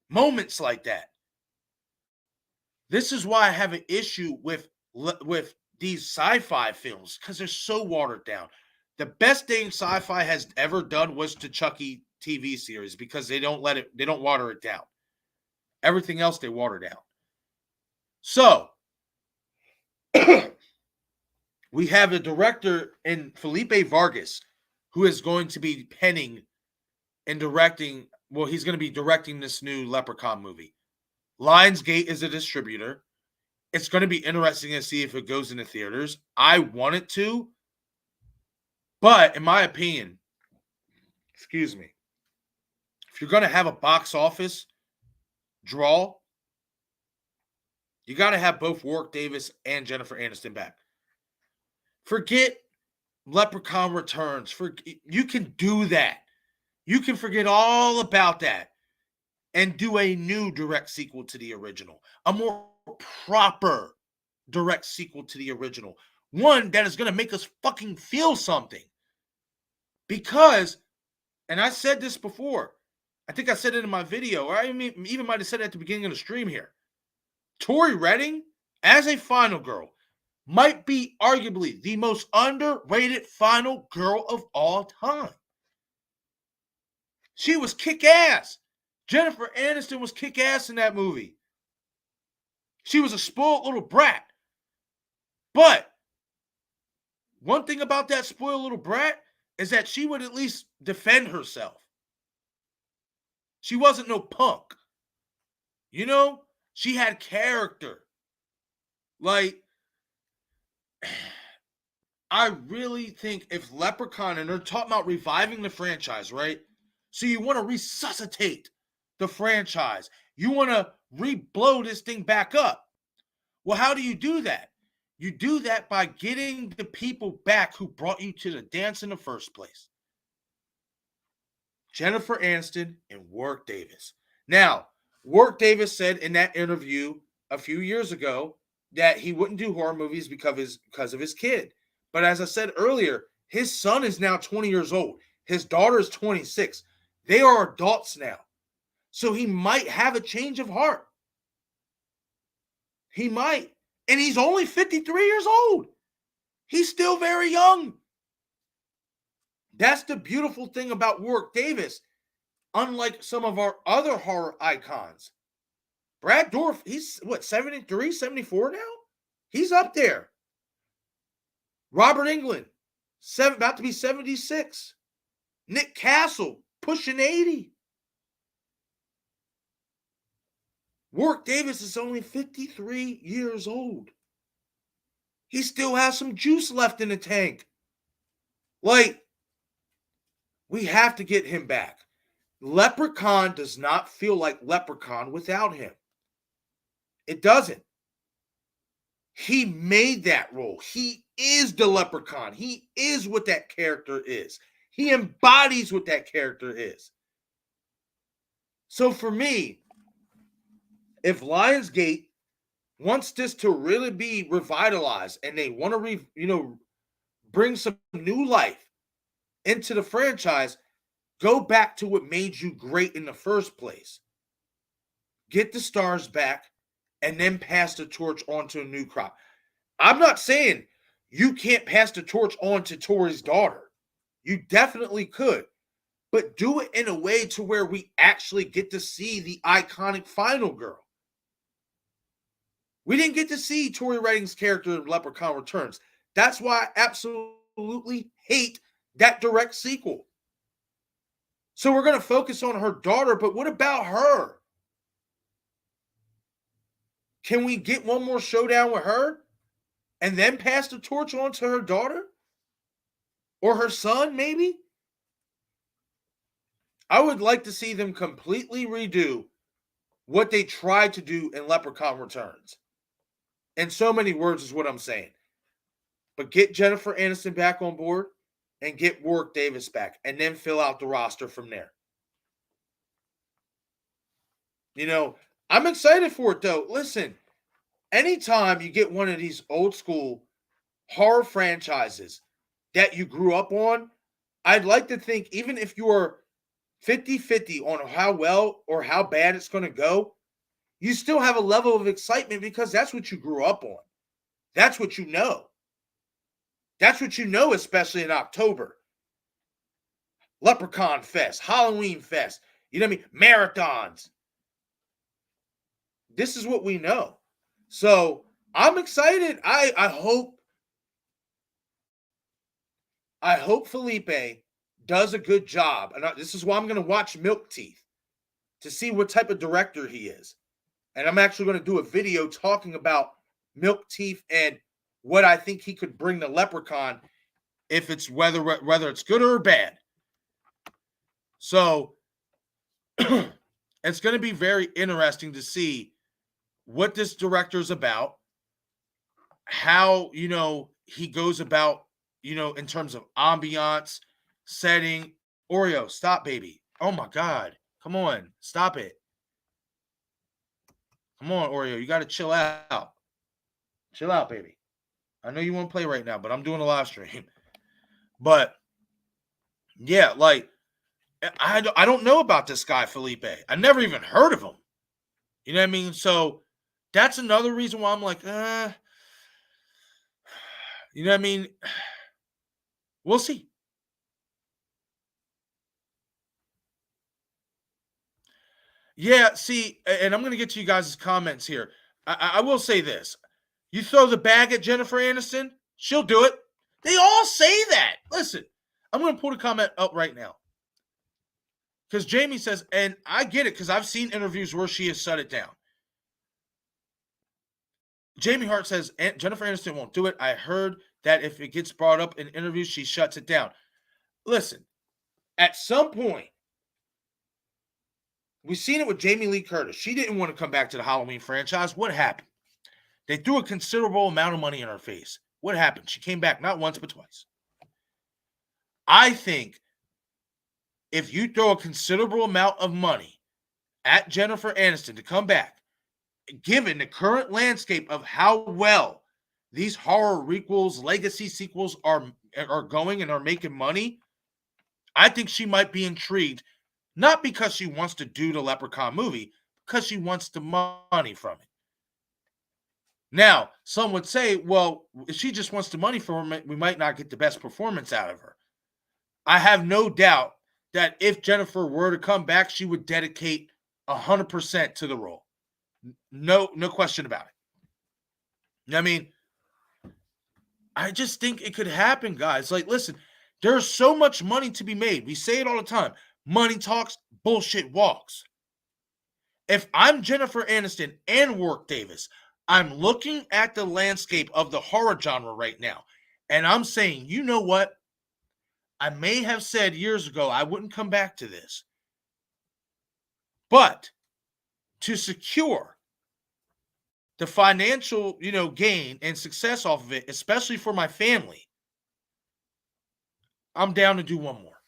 Moments like that. This is why I have an issue with these sci-fi films, because they're so watered down. The best thing sci-fi has ever done was the Chucky TV series, because they don't water it down. Everything else they water down. So we have a director in Felipe Vargas who is going to be penning and directing. Well, he's going to be directing this new Leprechaun movie. Lionsgate is a distributor. It's going to be interesting to see if it goes into theaters. I want it to. But in my opinion, if you're going to have a box office draw, you got to have both Warwick Davis and Jennifer Aniston back. Forget Leprechaun Returns. You can do that. You can forget all about that and do a new direct sequel to the original. A more proper direct sequel to the original. One that is going to make us fucking feel something. Because, and I said this before, I think I said it in my video, or I even might have said it at the beginning of the stream here. Tori Redding, as a final girl, might be arguably the most underrated final girl of all time. She was kick-ass. Jennifer Aniston was kick-ass in that movie. She was a spoiled little brat. But one thing about that spoiled little brat is that she would at least defend herself. She wasn't no punk. She had character. Like, I really think if Leprechaun, and they're talking about reviving the franchise, right? So you want to resuscitate the franchise. You want to re-blow this thing back up. Well, how do you do that? You do that by getting the people back who brought you to the dance in the first place. Jennifer Aniston and Warwick Davis. Now, Warwick Davis said in that interview a few years ago that he wouldn't do horror movies because of his kid. But as I said earlier, his son is now 20 years old. His daughter is 26. They are adults now. So he might have a change of heart. He might. And he's only 53 years old. He's still very young. That's the beautiful thing about Warwick Davis. Unlike some of our other horror icons. Brad Dourif, he's 73, 74 now? He's up there. Robert Englund, about to be 76. Nick Castle, pushing 80. Warwick Davis is only 53 years old. He still has some juice left in the tank. Like, we have to get him back. Leprechaun does not feel like Leprechaun without him. It doesn't. He made that role. He is the Leprechaun. He is what that character is. He embodies what that character is. So for me, if Lionsgate wants this to really be revitalized and they want to bring some new life into the franchise, go back to what made you great in the first place. Get the stars back and then pass the torch on to a new crop. I'm not saying you can't pass the torch on to Tori's daughter. You definitely could. But do it in a way to where we actually get to see the iconic final girl. We didn't get to see Tori Redding's character in Leprechaun Returns. That's why I absolutely hate that direct sequel. So we're going to focus on her daughter, but what about her? Can we get one more showdown with her and then pass the torch on to her daughter? Or her son, maybe? I would like to see them completely redo what they tried to do in Leprechaun Returns. In so many words is what I'm saying. But get Jennifer Aniston back on board and get Warwick Davis back and then fill out the roster from there. I'm excited for it though. Listen, anytime you get one of these old school horror franchises that you grew up on, I'd like to think even if you're 50-50 on how well or how bad it's going to go, you still have a level of excitement because that's what you grew up on. That's what you know. That's what you know, especially in October. Leprechaun Fest, Halloween Fest, you know what I mean? Marathons. This is what we know. So I'm excited. I hope Felipe does a good job. And this is why I'm going to watch Milk Teeth to see what type of director he is. And I'm actually going to do a video talking about Milk Teeth and what I think he could bring to Leprechaun, if it's whether it's good or bad. So it's going to be very interesting to see what this director is about, how, he goes about, in terms of ambiance, setting. Oreo, stop, baby. Oh my God. Come on. Stop it. Come on, Oreo. You got to chill out. Chill out, baby. I know you want to play right now, but I'm doing a live stream. But yeah, I don't know about this guy, Felipe. I never even heard of him. You know what I mean? So that's another reason why I'm like, you know what I mean? We'll see. Yeah, see, and I'm going to get to you guys' comments here. I will say this. You throw the bag at Jennifer Aniston, she'll do it. They all say that. Listen, I'm going to pull the comment up right now. Because Jamie says, and I get it because I've seen interviews where she has shut it down. Jamie Hart says, Jennifer Aniston won't do it. I heard that if it gets brought up in interviews, she shuts it down. Listen, at some point, we've seen it with Jamie Lee Curtis. She didn't want to come back to the Halloween franchise. What happened? They threw a considerable amount of money in her face. What happened? She came back not once, but twice. I think if you throw a considerable amount of money at Jennifer Aniston to come back, given the current landscape of how well these horror requels, legacy sequels are going and are making money, I think she might be intrigued, not because she wants to do the Leprechaun movie, because she wants the money from it. Now, some would say, well, if she just wants the money from it, we might not get the best performance out of her. I have no doubt that if Jennifer were to come back, she would dedicate 100% to the role. No question about it. I mean, I just think it could happen, guys. Like, listen, there's so much money to be made. We say it all the time. Money talks, bullshit walks. If I'm Jennifer Aniston and Warwick Davis, I'm looking at the landscape of the horror genre right now, and I'm saying, you know what? I may have said years ago I wouldn't come back to this, but to secure the financial, gain and success off of it, especially for my family, I'm down to do one more.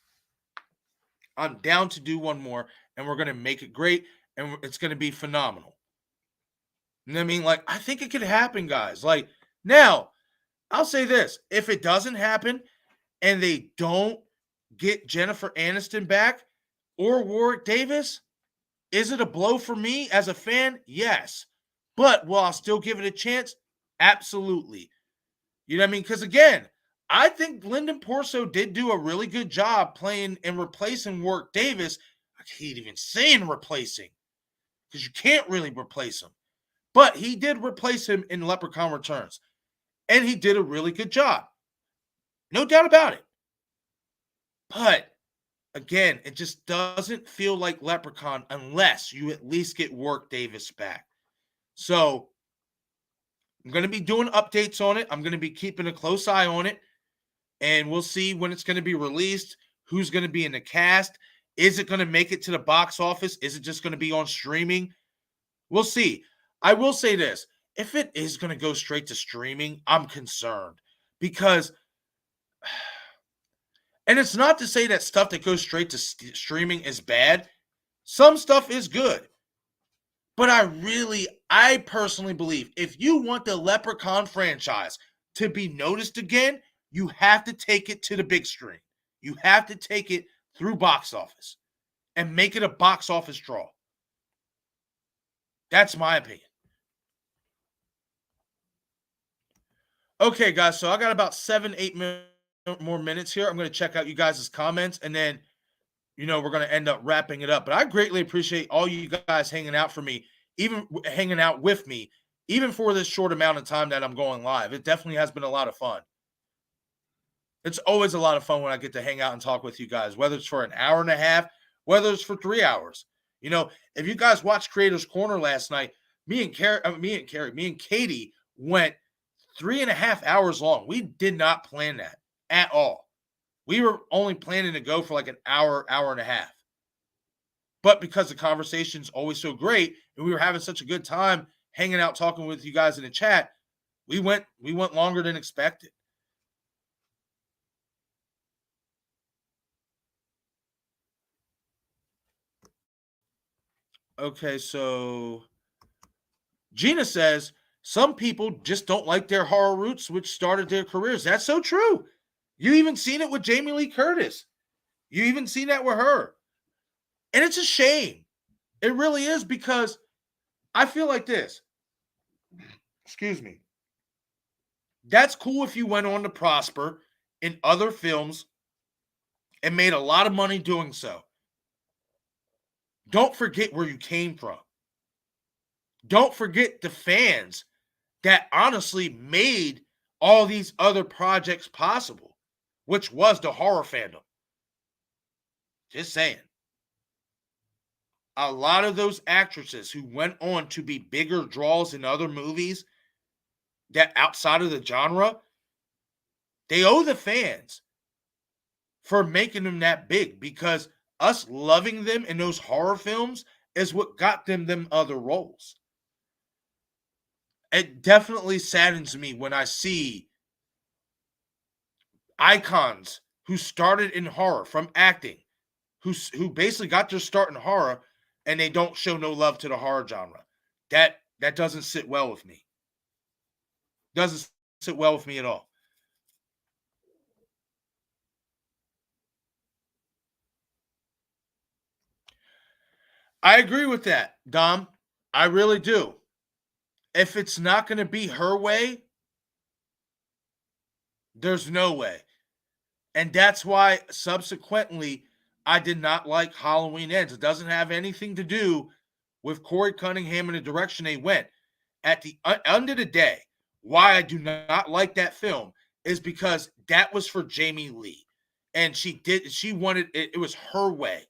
I'm down to do one more, and we're going to make it great, and it's going to be phenomenal. You know what I mean? Like, I think it could happen, guys. Like, now, I'll say this. If it doesn't happen and they don't get Jennifer Aniston back or Warwick Davis, is it a blow for me as a fan? Yes. But will I still give it a chance? Absolutely. You know what I mean? Because again, I think Lyndon Porso did do a really good job playing and replacing Warwick Davis. I hate even saying replacing because you can't really replace him. But he did replace him in Leprechaun Returns. And he did a really good job. No doubt about it. But again, it just doesn't feel like Leprechaun unless you at least get Warwick Davis back. So I'm going to be doing updates on it. I'm going to be keeping a close eye on it. And we'll see when it's going to be released, who's going to be in the cast. Is it going to make it to the box office? Is it just going to be on streaming? We'll see. I will say this. If it is going to go straight to streaming, I'm concerned. Because, and it's not to say that stuff that goes straight to streaming is bad. Some stuff is good. But I personally believe if you want the Leprechaun franchise to be noticed again, you have to take it to the big screen. You have to take it through box office and make it a box office draw. That's my opinion. Okay, guys, so I got about 7-8 more minutes here. I'm going to check out you guys' comments, and then, we're going to end up wrapping it up. But I greatly appreciate all you guys hanging out for me, even hanging out with me, even for this short amount of time that I'm going live. It definitely has been a lot of fun. It's always a lot of fun when I get to hang out and talk with you guys, whether it's for an hour and a half, whether it's for 3 hours. If you guys watched Creators Corner last night, me and Katie went 3.5 hours long. We did not plan that at all. We were only planning to go for like an hour, hour and a half. But because the conversation's always so great and we were having such a good time hanging out, talking with you guys in the chat, we went longer than expected. Okay, so Gina says, some people just don't like their horror roots, which started their careers. That's so true. You even seen it with Jamie Lee Curtis. You even seen that with her. And it's a shame. It really is, because I feel like this. Excuse me. That's cool if you went on to prosper in other films and made a lot of money doing so. Don't forget where you came from. Don't forget the fans that honestly made all these other projects possible, which was the horror fandom. Just saying. A lot of those actresses who went on to be bigger draws in other movies that outside of the genre, they owe the fans for making them that big, because us loving them in those horror films is what got them other roles. It definitely saddens me when I see icons who started in horror from acting, who basically got their start in horror, and they don't show no love to the horror genre. That doesn't sit well with me. Doesn't sit well with me at all. I agree with that, Dom. I really do. If it's not going to be her way, there's no way. And that's why subsequently I did not like Halloween Ends. It doesn't have anything to do with Corey Cunningham and the direction they went. At the end of the day, why I do not like that film is because that was for Jamie Lee. And she wanted it was her way.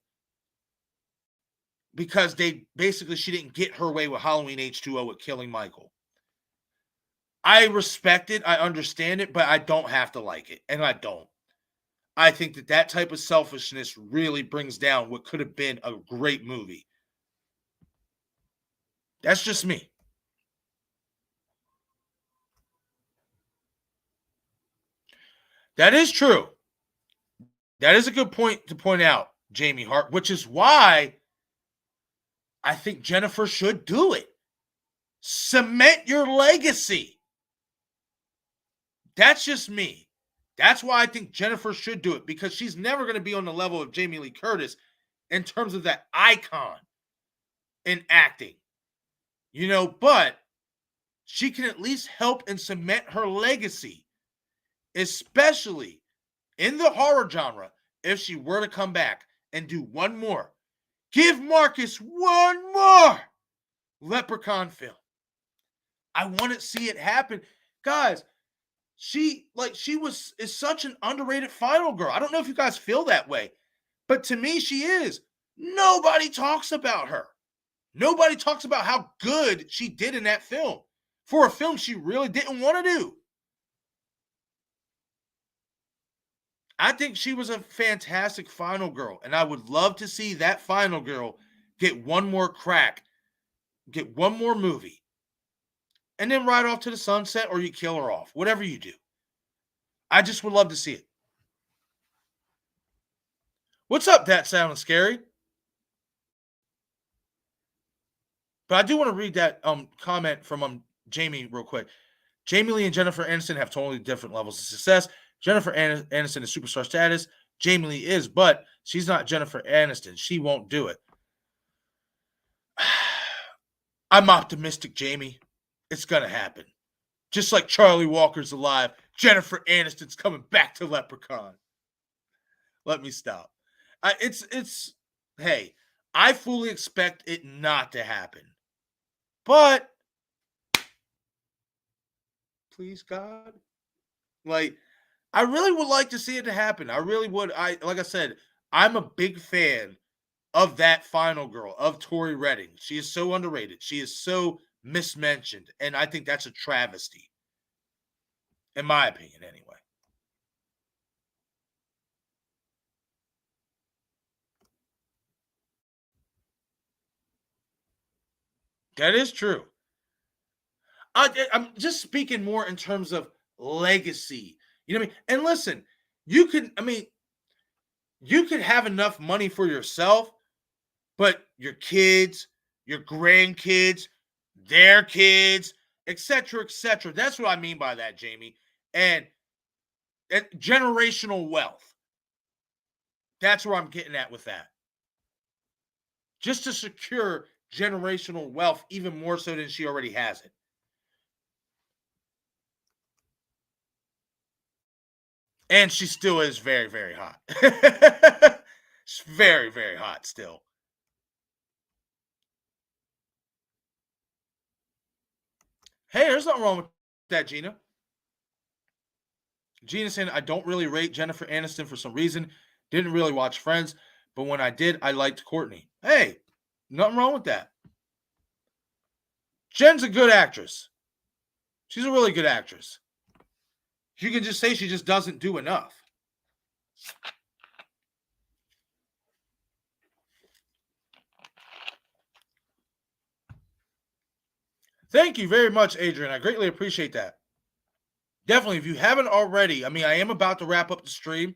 because she didn't get her way with Halloween H2O with killing Michael. I respect it. I understand it, but I don't have to like it. And I don't. I think that type of selfishness really brings down what could have been a great movie. That's just me. That is true. That is a good point to point out, Jamie Hart, which is why I think Jennifer should do it. Cement your legacy. That's just me. That's why I think Jennifer should do it, because she's never going to be on the level of Jamie Lee Curtis in terms of that icon in acting. But she can at least help and cement her legacy, especially in the horror genre, if she were to come back and do one more. Give Marcus one more Leprechaun film. I want to see it happen. Guys, she is such an underrated final girl. I don't know if you guys feel that way, but to me, she is. Nobody talks about her. Nobody talks about how good she did in that film for a film she really didn't want to do. I think she was a fantastic final girl, and I would love to see that final girl get one more crack, get one more movie, and then ride off to the sunset, or you kill her off. Whatever you do. I just would love to see it. What's up, That Sounding Scary? But I do want to read that comment from Jamie real quick. Jamie Lee and Jennifer Aniston have totally different levels of success. Jennifer Aniston is superstar status. Jamie Lee is, but she's not Jennifer Aniston. She won't do it. I'm optimistic, Jamie. It's going to happen. Just like Charlie Walker's alive, Jennifer Aniston's coming back to Leprechaun. Let me stop. Hey, I fully expect it not to happen. But, please, God. I really would like to see it to happen. I really would. Like I said, I'm a big fan of that final girl, of Tori Redding. She is so underrated. She is so mismentioned. And I think that's a travesty. In my opinion, anyway. That is true. I'm just speaking more in terms of legacy. You know what I mean? And listen, you could have enough money for yourself, but your kids, your grandkids, their kids, etc., etc. That's what I mean by that, Jamie. And generational wealth. That's where I'm getting at with that. Just to secure generational wealth even more so than she already has it. And she still is very, very hot. She's very, very hot still. Hey, there's nothing wrong with that, Gina. Gina saying, I don't really rate Jennifer Aniston for some reason. Didn't really watch Friends, but when I did, I liked Courtney. Hey, nothing wrong with that. Jen's a good actress. She's a really good actress. You can just say she just doesn't do enough. Thank you very much, Adrian. I greatly appreciate that. Definitely, if you haven't already, I am about to wrap up the stream,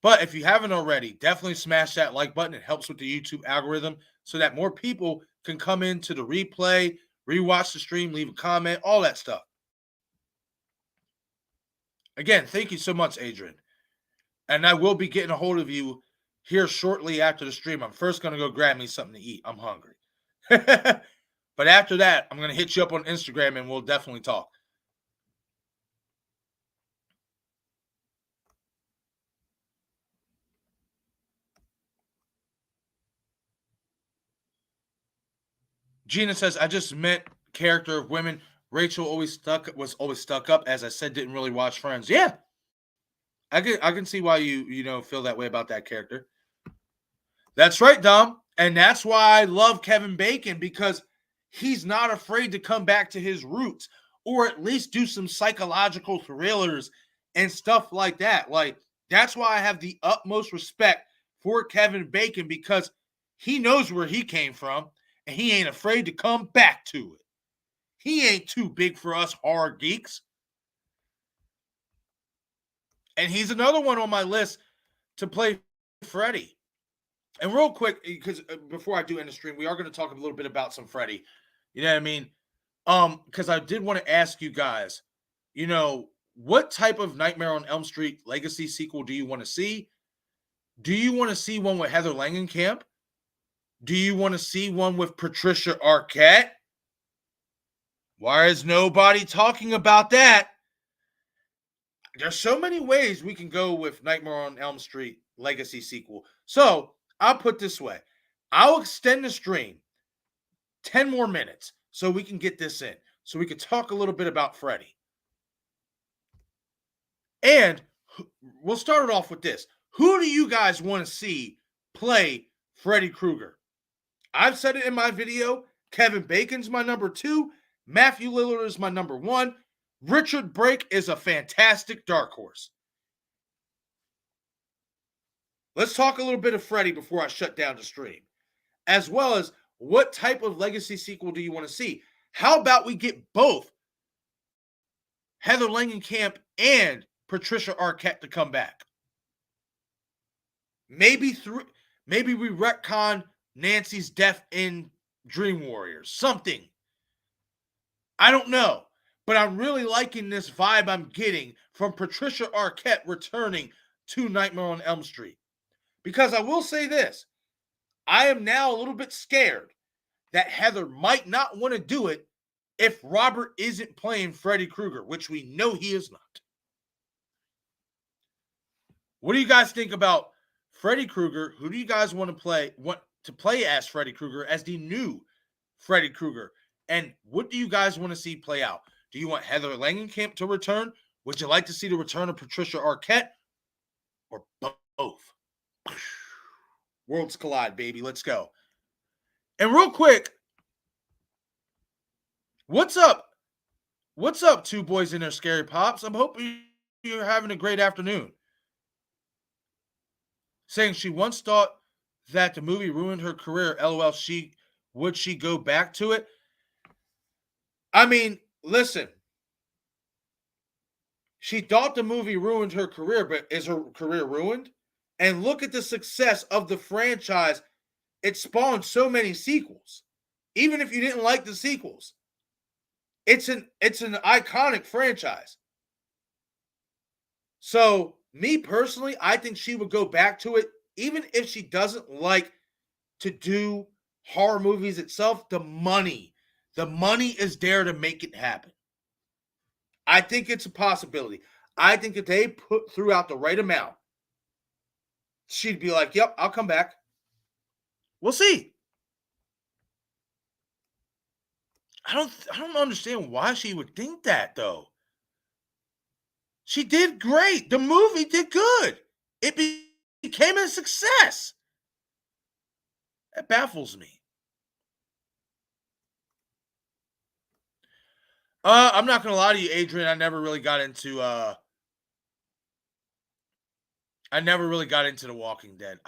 but if you haven't already, definitely smash that like button. It helps with the YouTube algorithm so that more people can come into the replay, rewatch the stream, leave a comment, all that stuff. Again, thank you so much, Adrian. And I will be getting a hold of you here shortly after the stream. I'm first going to go grab me something to eat. I'm hungry. But after that, I'm going to hit you up on Instagram and we'll definitely talk. Gina says, I just meant character of women. Rachel was always stuck up. As I said, didn't really watch Friends. Yeah. I can see why you feel that way about that character. That's right, Dom. And that's why I love Kevin Bacon, because he's not afraid to come back to his roots, or at least do some psychological thrillers and stuff like that. Like, that's why I have the utmost respect for Kevin Bacon, because he knows where he came from and he ain't afraid to come back to it. He ain't too big for us horror geeks. And he's another one on my list to play Freddy. And real quick, because before I do end the stream, we are going to talk a little bit about some Freddy. You know what I mean? Because I did want to ask you guys, what type of Nightmare on Elm Street Legacy sequel do you want to see? Do you want to see one with Heather Langenkamp? Do you want to see one with Patricia Arquette? Why is nobody talking about that? There's so many ways we can go with Nightmare on Elm Street Legacy sequel. So I'll put this way. I'll extend the stream 10 more minutes so we can get this in, so we can talk a little bit about Freddy. And we'll start it off with this. Who do you guys want to see play Freddy Krueger? I've said it in my video. Kevin Bacon's my number 2. Matthew Lillard is my number 1. Richard Brake is a fantastic dark horse. Let's talk a little bit of Freddy before I shut down the stream, as well as what type of Legacy sequel do you want to see? How about we get both Heather Langenkamp and Patricia Arquette to come back? Maybe we retcon Nancy's death in Dream Warriors. Something. I don't know. But I'm really liking this vibe I'm getting from Patricia Arquette returning to Nightmare on Elm Street. Because I will say this. I am now a little bit scared that Heather might not want to do it if Robert isn't playing Freddy Krueger, which we know he is not. What do you guys think about Freddy Krueger? Who do you guys want to play as Freddy Krueger, as the new Freddy Krueger? And what do you guys want to see play out? Do you want Heather Langenkamp to return? Would you like to see the return of Patricia Arquette? Or both? Worlds collide, baby. Let's go. And real quick, what's up? What's up, two boys in their scary pops? I'm hoping you're having a great afternoon. Saying she once thought that the movie ruined her career. LOL, would she go back to it? I mean, listen. She thought the movie ruined her career, but is her career ruined? And look at the success of the franchise. It spawned so many sequels. Even if you didn't like the sequels. It's an iconic franchise. So, me personally, I think she would go back to it, even if she doesn't like to do horror movies itself. The money is there to make it happen. I think it's a possibility. I think if they threw out the right amount, she'd be like, yep, I'll come back. We'll see. I don't understand why she would think that, though. She did great. The movie did good. It became a success. That baffles me. I'm not gonna lie to you, Adrian. I never really got into The Walking Dead.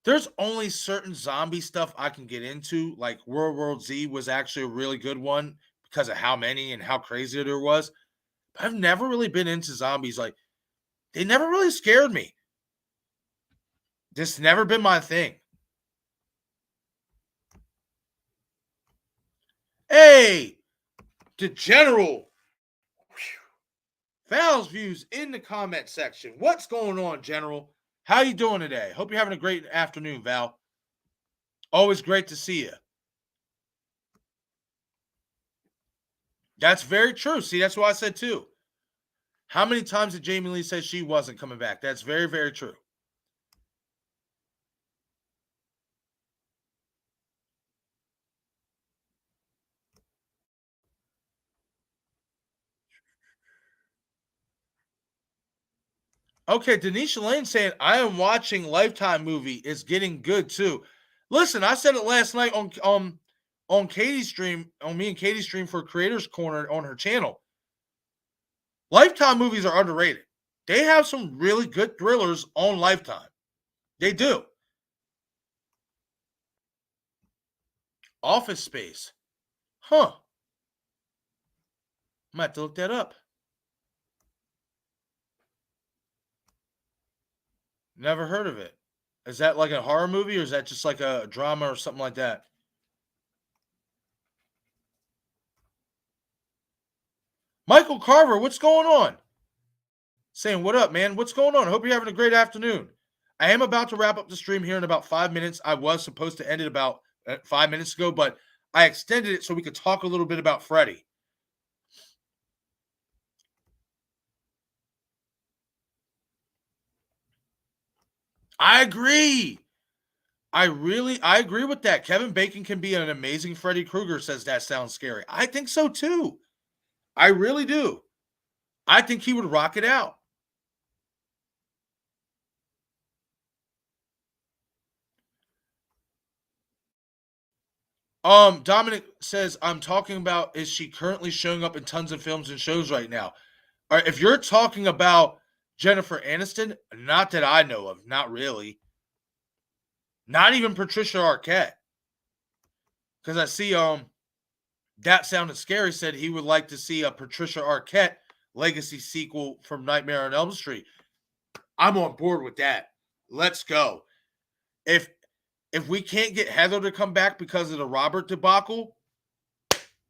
There's only certain zombie stuff I can get into. Like World War Z was actually a really good one because of how many and how crazy there was. But I've never really been into zombies. Like, they never really scared me. Just never been my thing. Hey, the general. Val's views in the comment section. What's going on, General? How you doing today? Hope you're having a great afternoon, Val. Always great to see you. That's very true. See, that's what I said too. How many times did Jamie Lee say she wasn't coming back? That's very, very true. Okay, Denise Lane saying, I am watching Lifetime movie. It's getting good too. Listen, I said it last night on Katie's stream, on me and Katie's stream for Creators Corner on her channel. Lifetime movies are underrated. They have some really good thrillers on Lifetime. They do. Office Space. Huh. I might have to look that up. Never heard of it. Is that like a horror movie or is that just like a drama or something like that? Michael Carver, what's going on? Saying, what up, man? What's going on? I hope you're having a great afternoon. I am about to wrap up the stream here in about 5 minutes. I was supposed to end it about 5 minutes ago, but I extended it so we could talk a little bit about Freddy. I agree. I agree with that. Kevin Bacon can be an amazing Freddy Krueger, says that sounds scary. I think so too. I really do. I think he would rock it out. Dominic says, I'm talking about, is she currently showing up in tons of films and shows right now? All right, if you're talking about Jennifer Aniston, not that I know of, not really. Not even Patricia Arquette. Because I see That Sounded Scary said he would like to see a Patricia Arquette legacy sequel from Nightmare on Elm Street. I'm on board with that. Let's go. If we can't get Heather to come back because of the Robert debacle,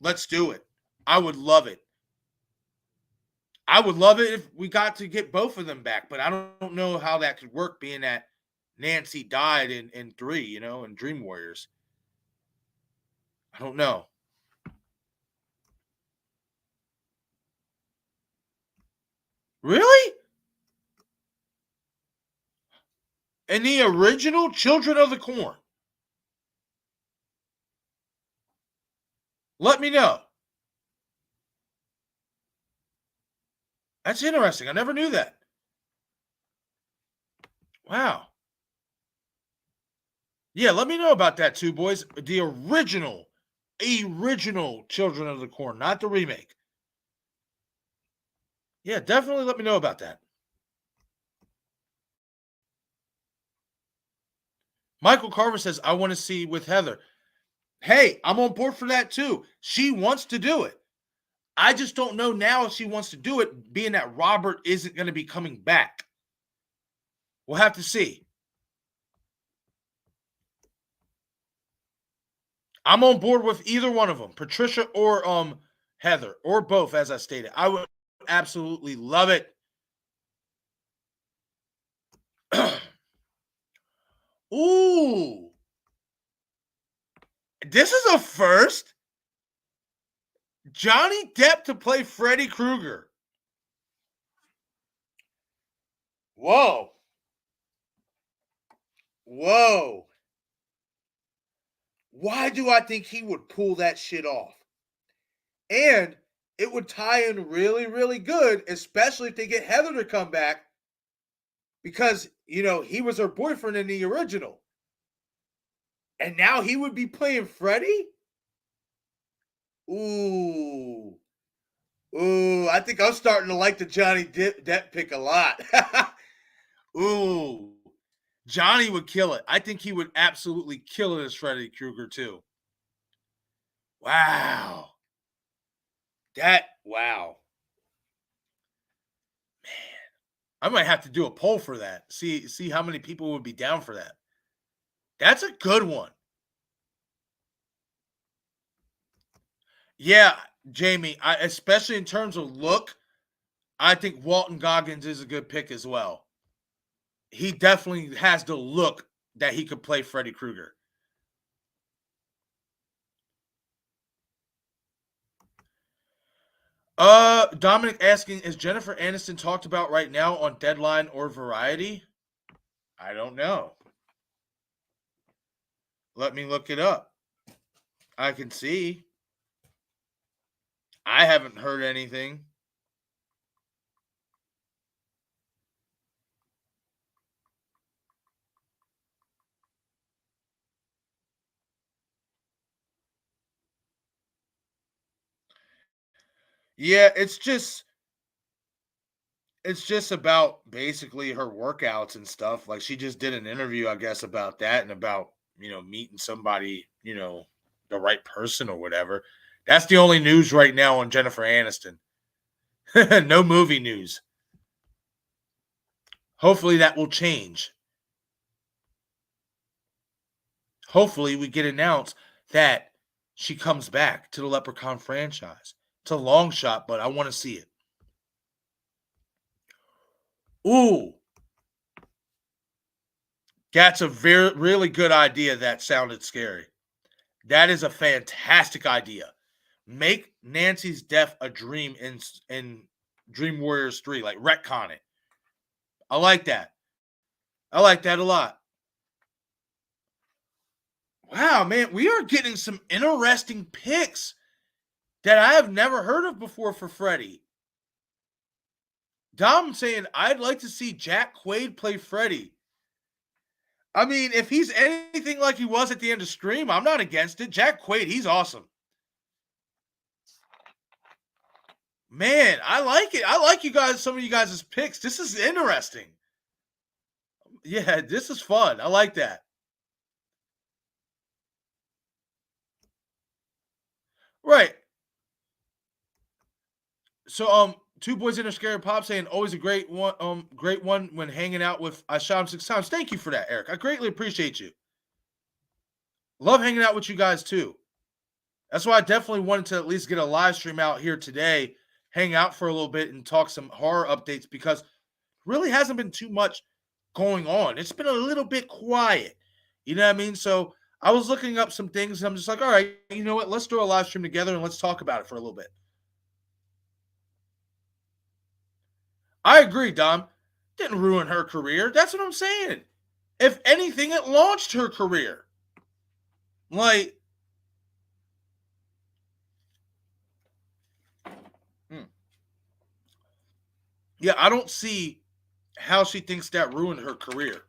let's do it. I would love it. I would love it if we got to get both of them back, but I don't know how that could work being that Nancy died in 3, in Dream Warriors. I don't know. Really? In the original Children of the Corn? Let me know. That's interesting. I never knew that. Wow. Yeah, let me know about that too, boys. The original Children of the Corn, not the remake. Yeah, definitely let me know about that. Michael Carver says, I want to see with Heather. Hey, I'm on board for that too. She wants to do it. I just don't know now if she wants to do it, being that Robert isn't going to be coming back. We'll have to see. I'm on board with either one of them, Patricia or Heather, or both, as I stated. I would absolutely love it. Ooh. This is a first. Johnny Depp to play Freddy Krueger. Whoa. Whoa. Why do I think he would pull that shit off? And it would tie in really, really good, especially if they get Heather to come back because, he was her boyfriend in the original. And now he would be playing Freddy? Ooh. Ooh, I think I'm starting to like the Johnny Depp pick a lot. Ooh. Johnny would kill it. I think he would absolutely kill it as Freddy Krueger too. Wow. Wow. Man. I might have to do a poll for that. See how many people would be down for that. That's a good one. Yeah, Jamie, especially in terms of look, I think Walton Goggins is a good pick as well. He definitely has the look that he could play Freddy Krueger. Dominic asking, is Jennifer Aniston talked about right now on Deadline or Variety? I don't know. Let me look it up. I can see. I haven't heard anything. Yeah, it's just about basically her workouts and stuff. Like she just did an interview, I guess, about that and about, meeting somebody, the right person or whatever. That's the only news right now on Jennifer Aniston. No movie news. Hopefully that will change. Hopefully we get announced that she comes back to the Leprechaun franchise. It's a long shot, but I want to see it. Ooh, that's a very really good idea that sounded scary. That is a fantastic idea. Make Nancy's death a dream in Dream Warriors 3, like retcon it. I like that. I like that a lot. Wow, man, we are getting some interesting picks that I have never heard of before for Freddy. Dom saying I'd like to see Jack Quaid play Freddy. I mean, if he's anything like he was at the end of Scream, I'm not against it. Jack Quaid, he's awesome. Man, I like it. I like you guys, some of you guys' picks. This is interesting. Yeah, this is fun. I like that. Right. So two boys in a scary pop saying always a great one when hanging out with I shot him 6 times. Thank you for that, Eric. I greatly appreciate you. Love hanging out with you guys too. That's why I definitely wanted to at least get a live stream out here today, hang out for a little bit and talk some horror updates because really hasn't been too much going on. It's been a little bit quiet. You know what I mean? So I was looking up some things and I'm just like, all right, you know what? Let's do a live stream together and let's talk about it for a little bit. I agree, Dom. Didn't ruin her career. That's what I'm saying. If anything, it launched her career. Like, hmm. Yeah, I don't see how she thinks that ruined her career.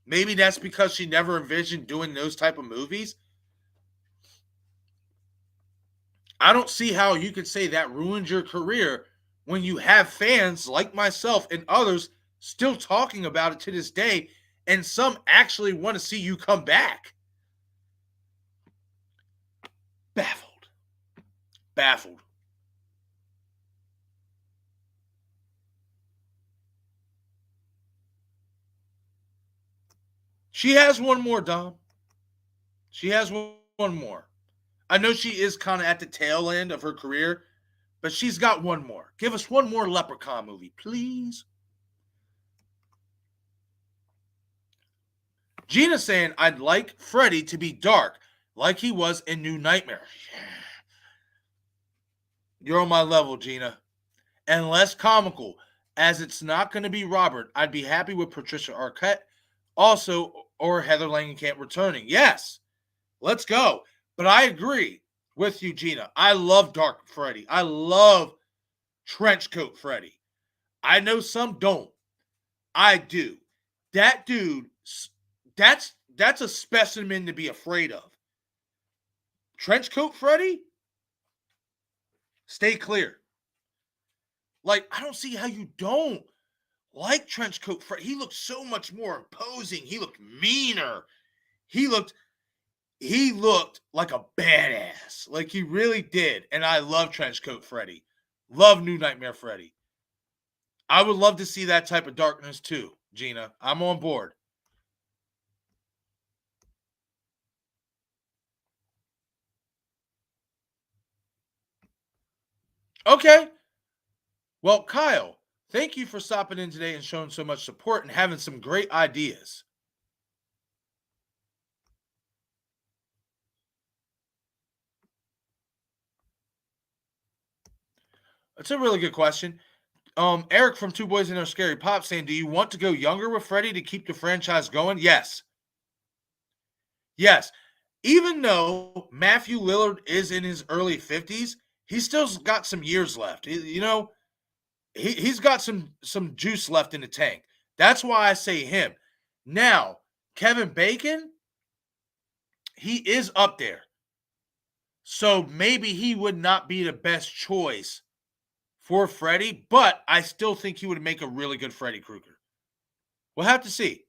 Maybe that's because she never envisioned doing those type of movies. I don't see how you could say that ruined your career when you have fans like myself and others still talking about it to this day, and some actually want to see you come back. Baffled. Baffled. She has one more, Dom. She has one more. I know she is kind of at the tail end of her career, but she's got one more. Give us one more Leprechaun movie, please. Gina saying, I'd like Freddy to be dark, like he was in New Nightmare. You're on my level, Gina. And less comical, as it's not going to be Robert. I'd be happy with Patricia Arquette, also, or Heather Langenkamp returning. Yes, let's go. But I agree with you, Gina. I love Dark Freddy. I love Trenchcoat Freddy. I know some don't. I do. That dude, that's a specimen to be afraid of. Trenchcoat Freddy, stay clear. Like, I don't see how you don't like Trenchcoat Freddy. He looked so much more imposing. He looked meaner. He looked he looked like a badass. Like he really did. And I love Trenchcoat Freddy. Love New Nightmare Freddy. I would love to see that type of darkness too, Gina. I'm on board. Okay. Well, Kyle, thank you for stopping in today and showing so much support and having some great ideas. That's a really good question. Eric from Two Boys and a Scary Pop saying, do you want to go younger with Freddy to keep the franchise going? Yes. Yes. Even though Matthew Lillard is in his early 50s, he's still got some years left. He's got some juice left in the tank. That's why I say him. Now, Kevin Bacon, he is up there. So maybe he would not be the best choice for Freddy, but I still think he would make a really good Freddy Krueger. We'll have to see.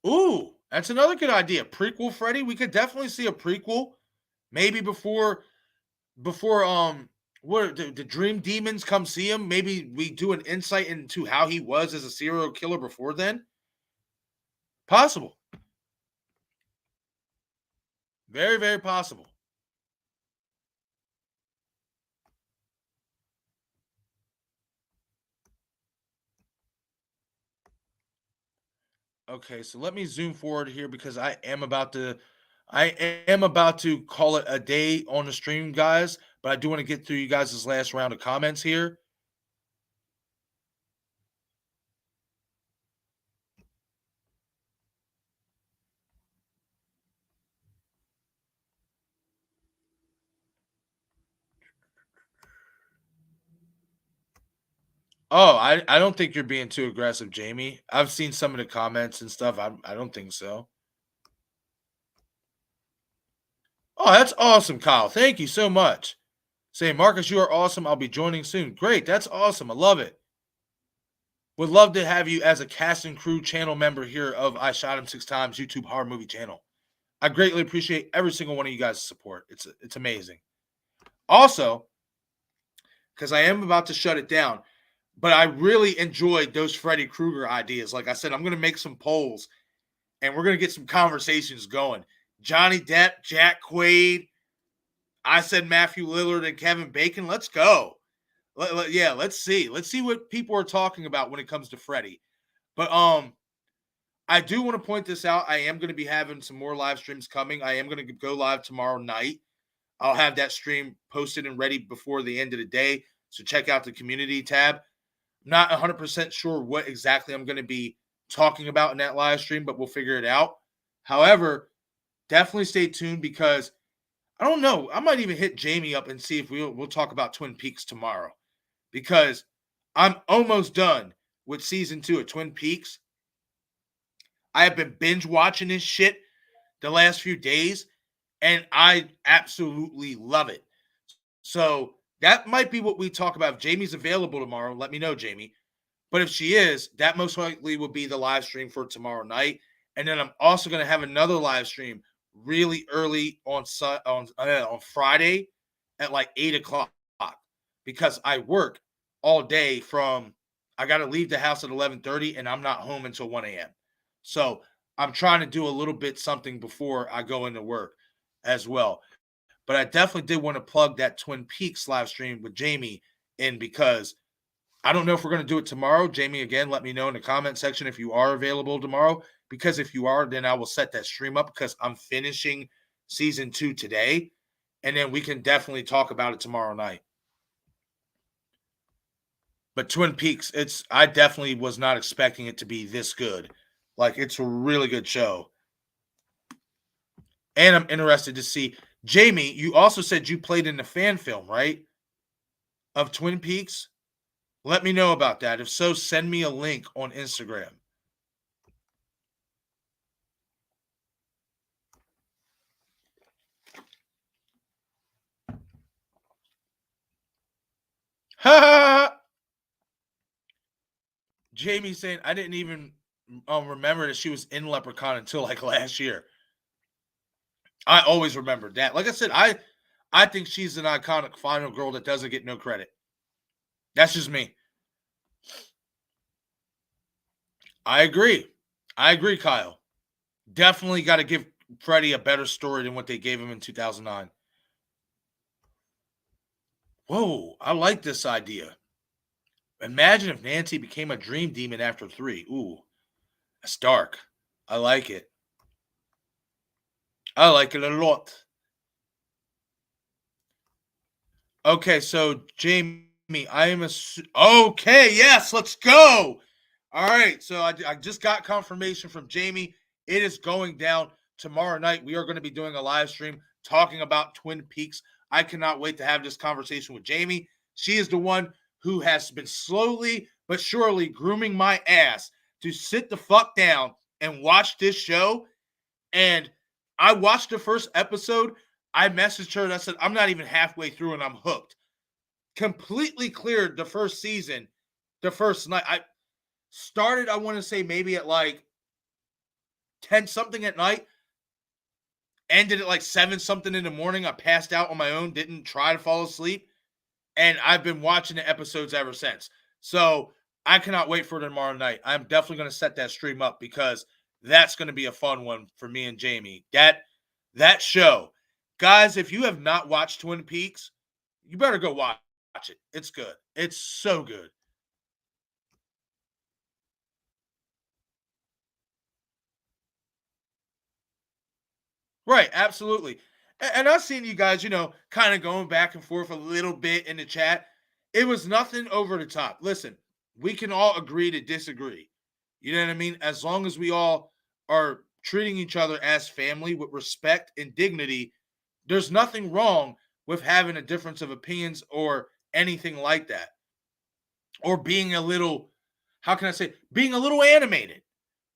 Ooh, that's another good idea. Prequel Freddy. We could definitely see a prequel. Maybe before what the Dream Demons come see him. Maybe we do an insight into how he was as a serial killer before then. Possible. Very, very possible. Okay, so let me zoom forward here because I am about to call it a day on the stream, guys. But I do want to get through you guys' last round of comments here. Oh, I don't think you're being too aggressive, Jamie. I've seen some of the comments and stuff. I don't think so. Oh, that's awesome, Kyle. Thank you so much. Say, Marcus, you are awesome. I'll be joining soon. Great. That's awesome. I love it. Would love to have you as a cast and crew channel member here of I Shot Him Six Times YouTube horror movie channel. I greatly appreciate every single one of you guys' support. It's amazing. Also, because I am about to shut it down, but I really enjoyed those Freddy Krueger ideas. Like I said, I'm going to make some polls and we're going to get some conversations going. Johnny Depp, Jack Quaid. I said Matthew Lillard and Kevin Bacon. Let's go. Let's see. Let's see what people are talking about when it comes to Freddy. But I do want to point this out. I am going to be having some more live streams coming. I am going to go live tomorrow night. I'll have that stream posted and ready before the end of the day. So check out the community tab. I'm not 100% sure what exactly I'm going to be talking about in that live stream, but we'll figure it out. However, definitely stay tuned because I don't know. I might even hit Jamie up and see if we'll talk about Twin Peaks tomorrow because I'm almost done with season 2 of Twin Peaks. I have been binge watching this shit the last few days, and I absolutely love it. So that might be what we talk about. If Jamie's available tomorrow, let me know, Jamie. But if she is, that most likely will be the live stream for tomorrow night. And then I'm also going to have another live stream really early on Friday at like 8 o'clock because I work all day I got to leave the house at 11:30 and I'm not home until 1 a.m. So I'm trying to do a little bit something before I go into work as well. But I definitely did want to plug that Twin Peaks live stream with Jamie in because I don't know if we're going to do it tomorrow. Jamie, again, let me know in the comment section if you are available tomorrow. Because if you are, then I will set that stream up because I'm finishing season 2 today. And then we can definitely talk about it tomorrow night. But Twin Peaks, I definitely was not expecting it to be this good. Like, it's a really good show. And I'm interested to see. Jamie, you also said you played in the fan film, right? Of Twin Peaks? Let me know about that. If so, send me a link on Instagram. Ha! Jamie saying I didn't even remember that she was in Leprechaun until like last year. I always remembered that. Like I said, I think she's an iconic final girl that doesn't get no credit. That's just me. I agree, Kyle. Definitely got to give Freddie a better story than what they gave him in 2009. Whoa, I like this idea. Imagine if Nancy became a dream demon after 3. Ooh, that's dark. I like it. I like it a lot. Okay, so Jamie, I am okay. Yes, let's go. All right, so I just got confirmation from Jamie. It is going down tomorrow night. We are going to be doing a live stream talking about Twin Peaks. I cannot wait to have this conversation with Jamie. She is the one who has been slowly but surely grooming my ass to sit the fuck down and watch this show. And I watched the first episode. I messaged her and I said, I'm not even halfway through and I'm hooked. Completely cleared the first season, the first night. I started, I want to say maybe at like 10 something at night, ended at like 7 something in the morning. I passed out on my own, didn't try to fall asleep. And I've been watching the episodes ever since. So I cannot wait for tomorrow night. I'm definitely going to set that stream up because that's going to be a fun one for me and Jamie. That show, guys, if you have not watched Twin Peaks, you better go watch it. It's good. It's so good. Right, absolutely. And I've seen you guys, kind of going back and forth a little bit in the chat. It was nothing over the top. Listen, we can all agree to disagree. You know what I mean? As long as we all are treating each other as family with respect and dignity, there's nothing wrong with having a difference of opinions or anything like that. Or being a little, how can I say, being a little animated.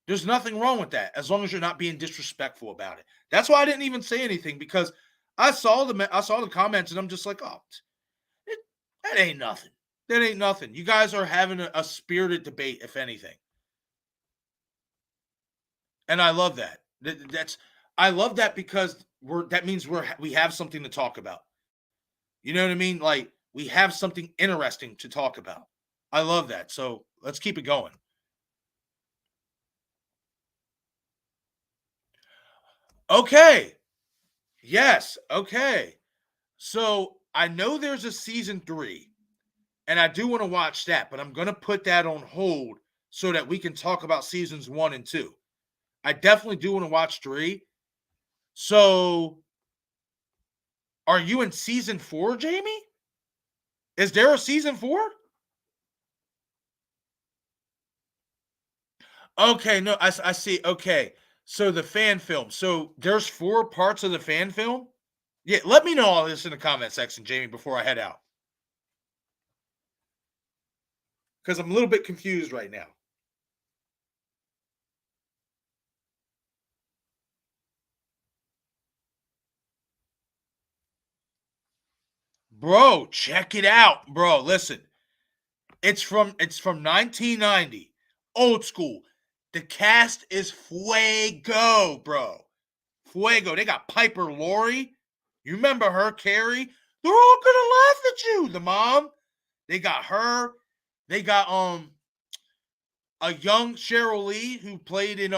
There's nothing wrong with that as long as you're not being disrespectful about it. That's why I didn't even say anything because I saw the comments and I'm just like, oh, that ain't nothing. That ain't nothing. You guys are having a spirited debate, if anything, and I love that. I love that because that means we have something to talk about. You know what I mean? Like we have something interesting to talk about. I love that. So let's keep it going. Okay. Yes. Okay. So I know there's a season 3, and I do want to watch that, but I'm going to put that on hold so that we can talk about seasons 1 and 2. I definitely do want to watch 3. So are you in season 4, Jamie? Is there a season 4? Okay, no, I see. Okay. So the fan film. So there's 4 parts of the fan film? Yeah, let me know all this in the comment section, Jamie, before I head out. Because I'm a little bit confused right now. Bro, check it out. Bro, listen. It's from 1990. Old school. The cast is fuego, bro. Fuego. They got Piper Laurie. You remember her, Carrie? They're all gonna laugh at you. The mom. They got her. They got a young Cheryl Lee who played in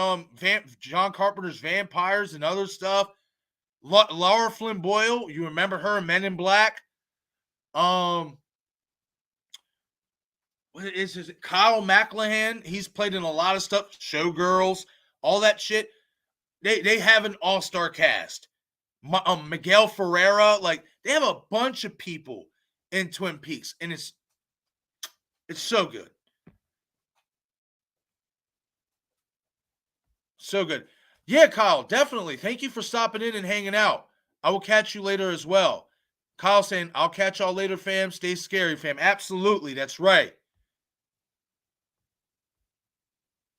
John Carpenter's Vampires and other stuff. Laura Flynn Boyle. You remember her in Men in Black? What is it? Kyle MacLachlan. He's played in a lot of stuff. Showgirls, all that shit. They have an all-star cast. Miguel Ferreira, like they have a bunch of people in Twin Peaks, and it's so good. So good. Yeah, Kyle, definitely. Thank you for stopping in and hanging out. I will catch you later as well. Kyle saying, I'll catch y'all later, fam. Stay scary, fam. Absolutely. That's right.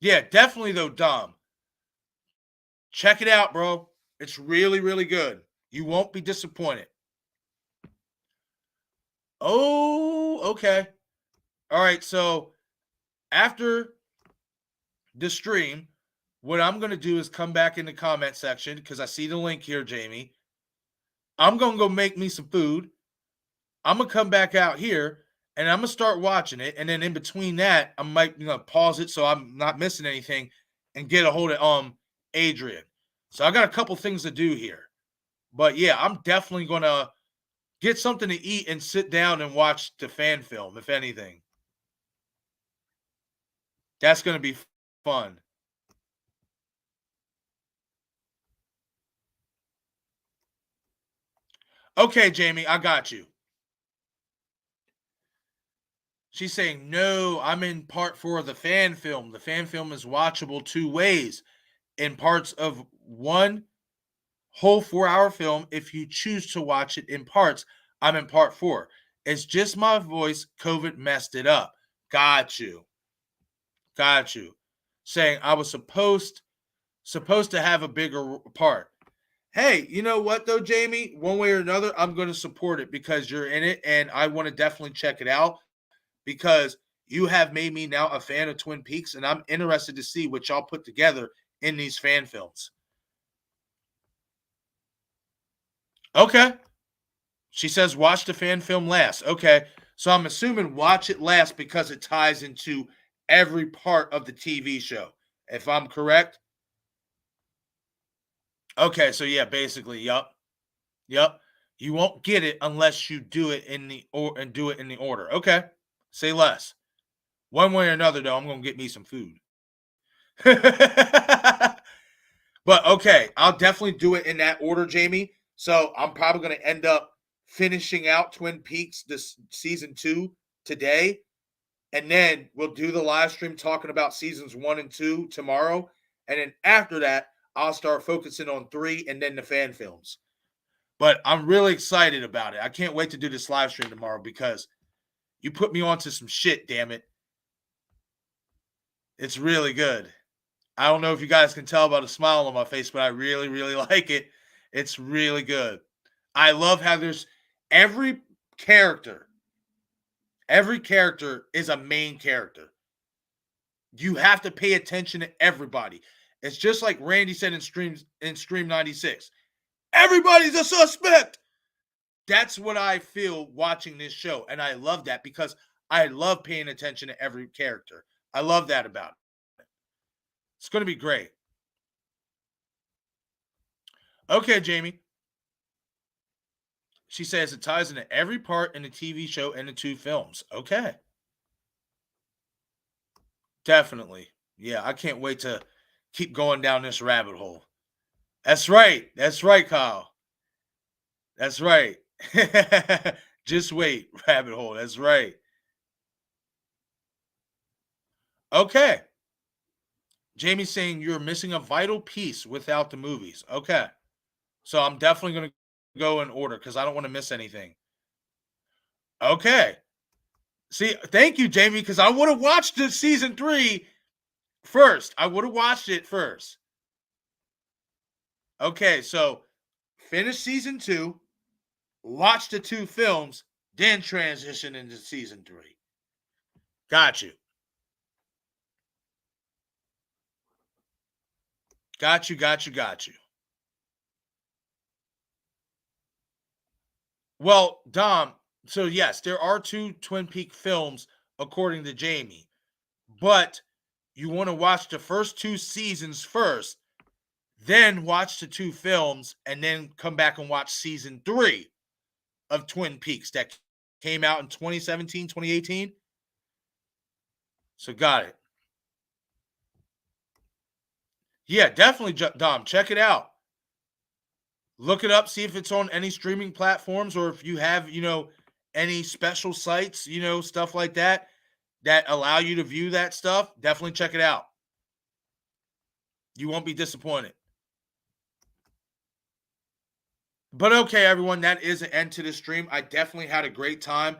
Yeah, definitely, though, Dom. Check it out, bro. It's really, really good. You won't be disappointed. Oh, okay. All right. So after the stream, what I'm going to do is come back in the comment section because I see the link here, Jamie. I'm going to go make me some food. I'm going to come back out here and I'm going to start watching it. And then in between that, I might pause it so I'm not missing anything and get a hold of Adrian. So I got a couple things to do here. But yeah, I'm definitely going to get something to eat and sit down and watch the fan film, if anything. That's going to be fun. Okay, Jamie, I got you. She's saying, no, I'm in part 4 of the fan film. The fan film is watchable 2 ways. In parts of one whole 4-hour film, if you choose to watch it in parts, I'm in part 4. It's just my voice. COVID messed it up. Got you. Got you. Saying I was supposed supposed to have a bigger part. Hey, you know what though, Jamie? One way or another, I'm going to support it because you're in it, and I want to definitely check it out because you have made me now a fan of Twin Peaks, and I'm interested to see what y'all put together in these fan films. Okay. She says watch the fan film last. Okay. So I'm assuming watch it last because it ties into every part of the TV show. If I'm correct. Okay, so yeah, basically, yep. You won't get it unless you do it in the order. Okay. Say less. One way or another, though, I'm gonna get me some food. But okay, I'll definitely do it in that order, Jamie. So I'm probably gonna end up finishing out Twin Peaks this season 2 today, and then we'll do the live stream talking about seasons 1 and 2 tomorrow, and then after that, I'll start focusing on 3 and then the fan films. But I'm really excited about it. I can't wait to do this live stream tomorrow because you put me onto some shit, damn it. It's really good. I don't know if you guys can tell by the smile on my face, but I really, really like it. It's really good. I love how there's every character is a main character. You have to pay attention to everybody. It's just like Randy said in Stream 96. Everybody's a suspect. That's what I feel watching this show. And I love that because I love paying attention to every character. I love that about it. It's going to be great. Okay, Jamie. She says it ties into every part in the TV show and the 2 films. Okay. Definitely. Yeah, I can't wait to keep going down this rabbit hole. That's right. That's right, Kyle. That's right. Just wait, rabbit hole. That's right. Okay. Jamie's saying you're missing a vital piece without the movies. Okay. So I'm definitely going to go in order because I don't want to miss anything. Okay. See, thank you, Jamie, because I would have watched the season 3 first. I would have watched it first. Okay, so finish season 2, watch the 2 films, then transition into season 3. Got you. Got you. Well, Dom, so yes, there are 2 Twin Peak films according to Jamie, but you want to watch the first 2 seasons first, then watch the 2 films, and then come back and watch season 3 of Twin Peaks that came out in 2017, 2018. So got it. Yeah, definitely, Dom. Check it out. Look it up. See if it's on any streaming platforms or if you have, any special sites, stuff like that allow you to view that stuff. Definitely check it out. You won't be disappointed. But okay, everyone, that is an end to the stream. I definitely had a great time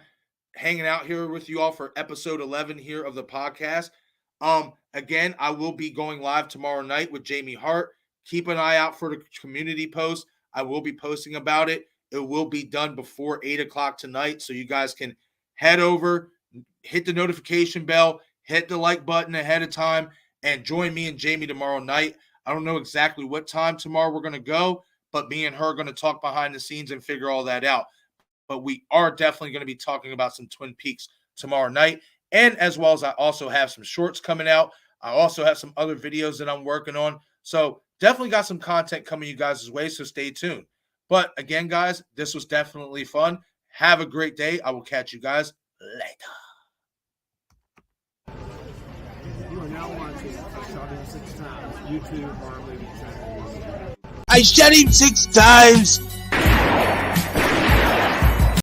hanging out here with you all for episode 11 here of the podcast. Again, I will be going live tomorrow night with Jamie Hart. Keep an eye out for the community post. I will be posting about it. It will be done before 8 o'clock tonight, so you guys can head over, hit the notification bell, hit the like button ahead of time, and join me and Jamie tomorrow night. I don't know exactly what time tomorrow we're going to go, but me and her are going to talk behind the scenes and figure all that out. But we are definitely going to be talking about some Twin Peaks tomorrow night. And as well as I also have some shorts coming out. I also have some other videos that I'm working on. So definitely got some content coming you guys' way, so stay tuned. But again, guys, this was definitely fun. Have a great day. I will catch you guys later. You are now watching I Shot Him 6 Times YouTube horror movie channel. I shot him 6 times.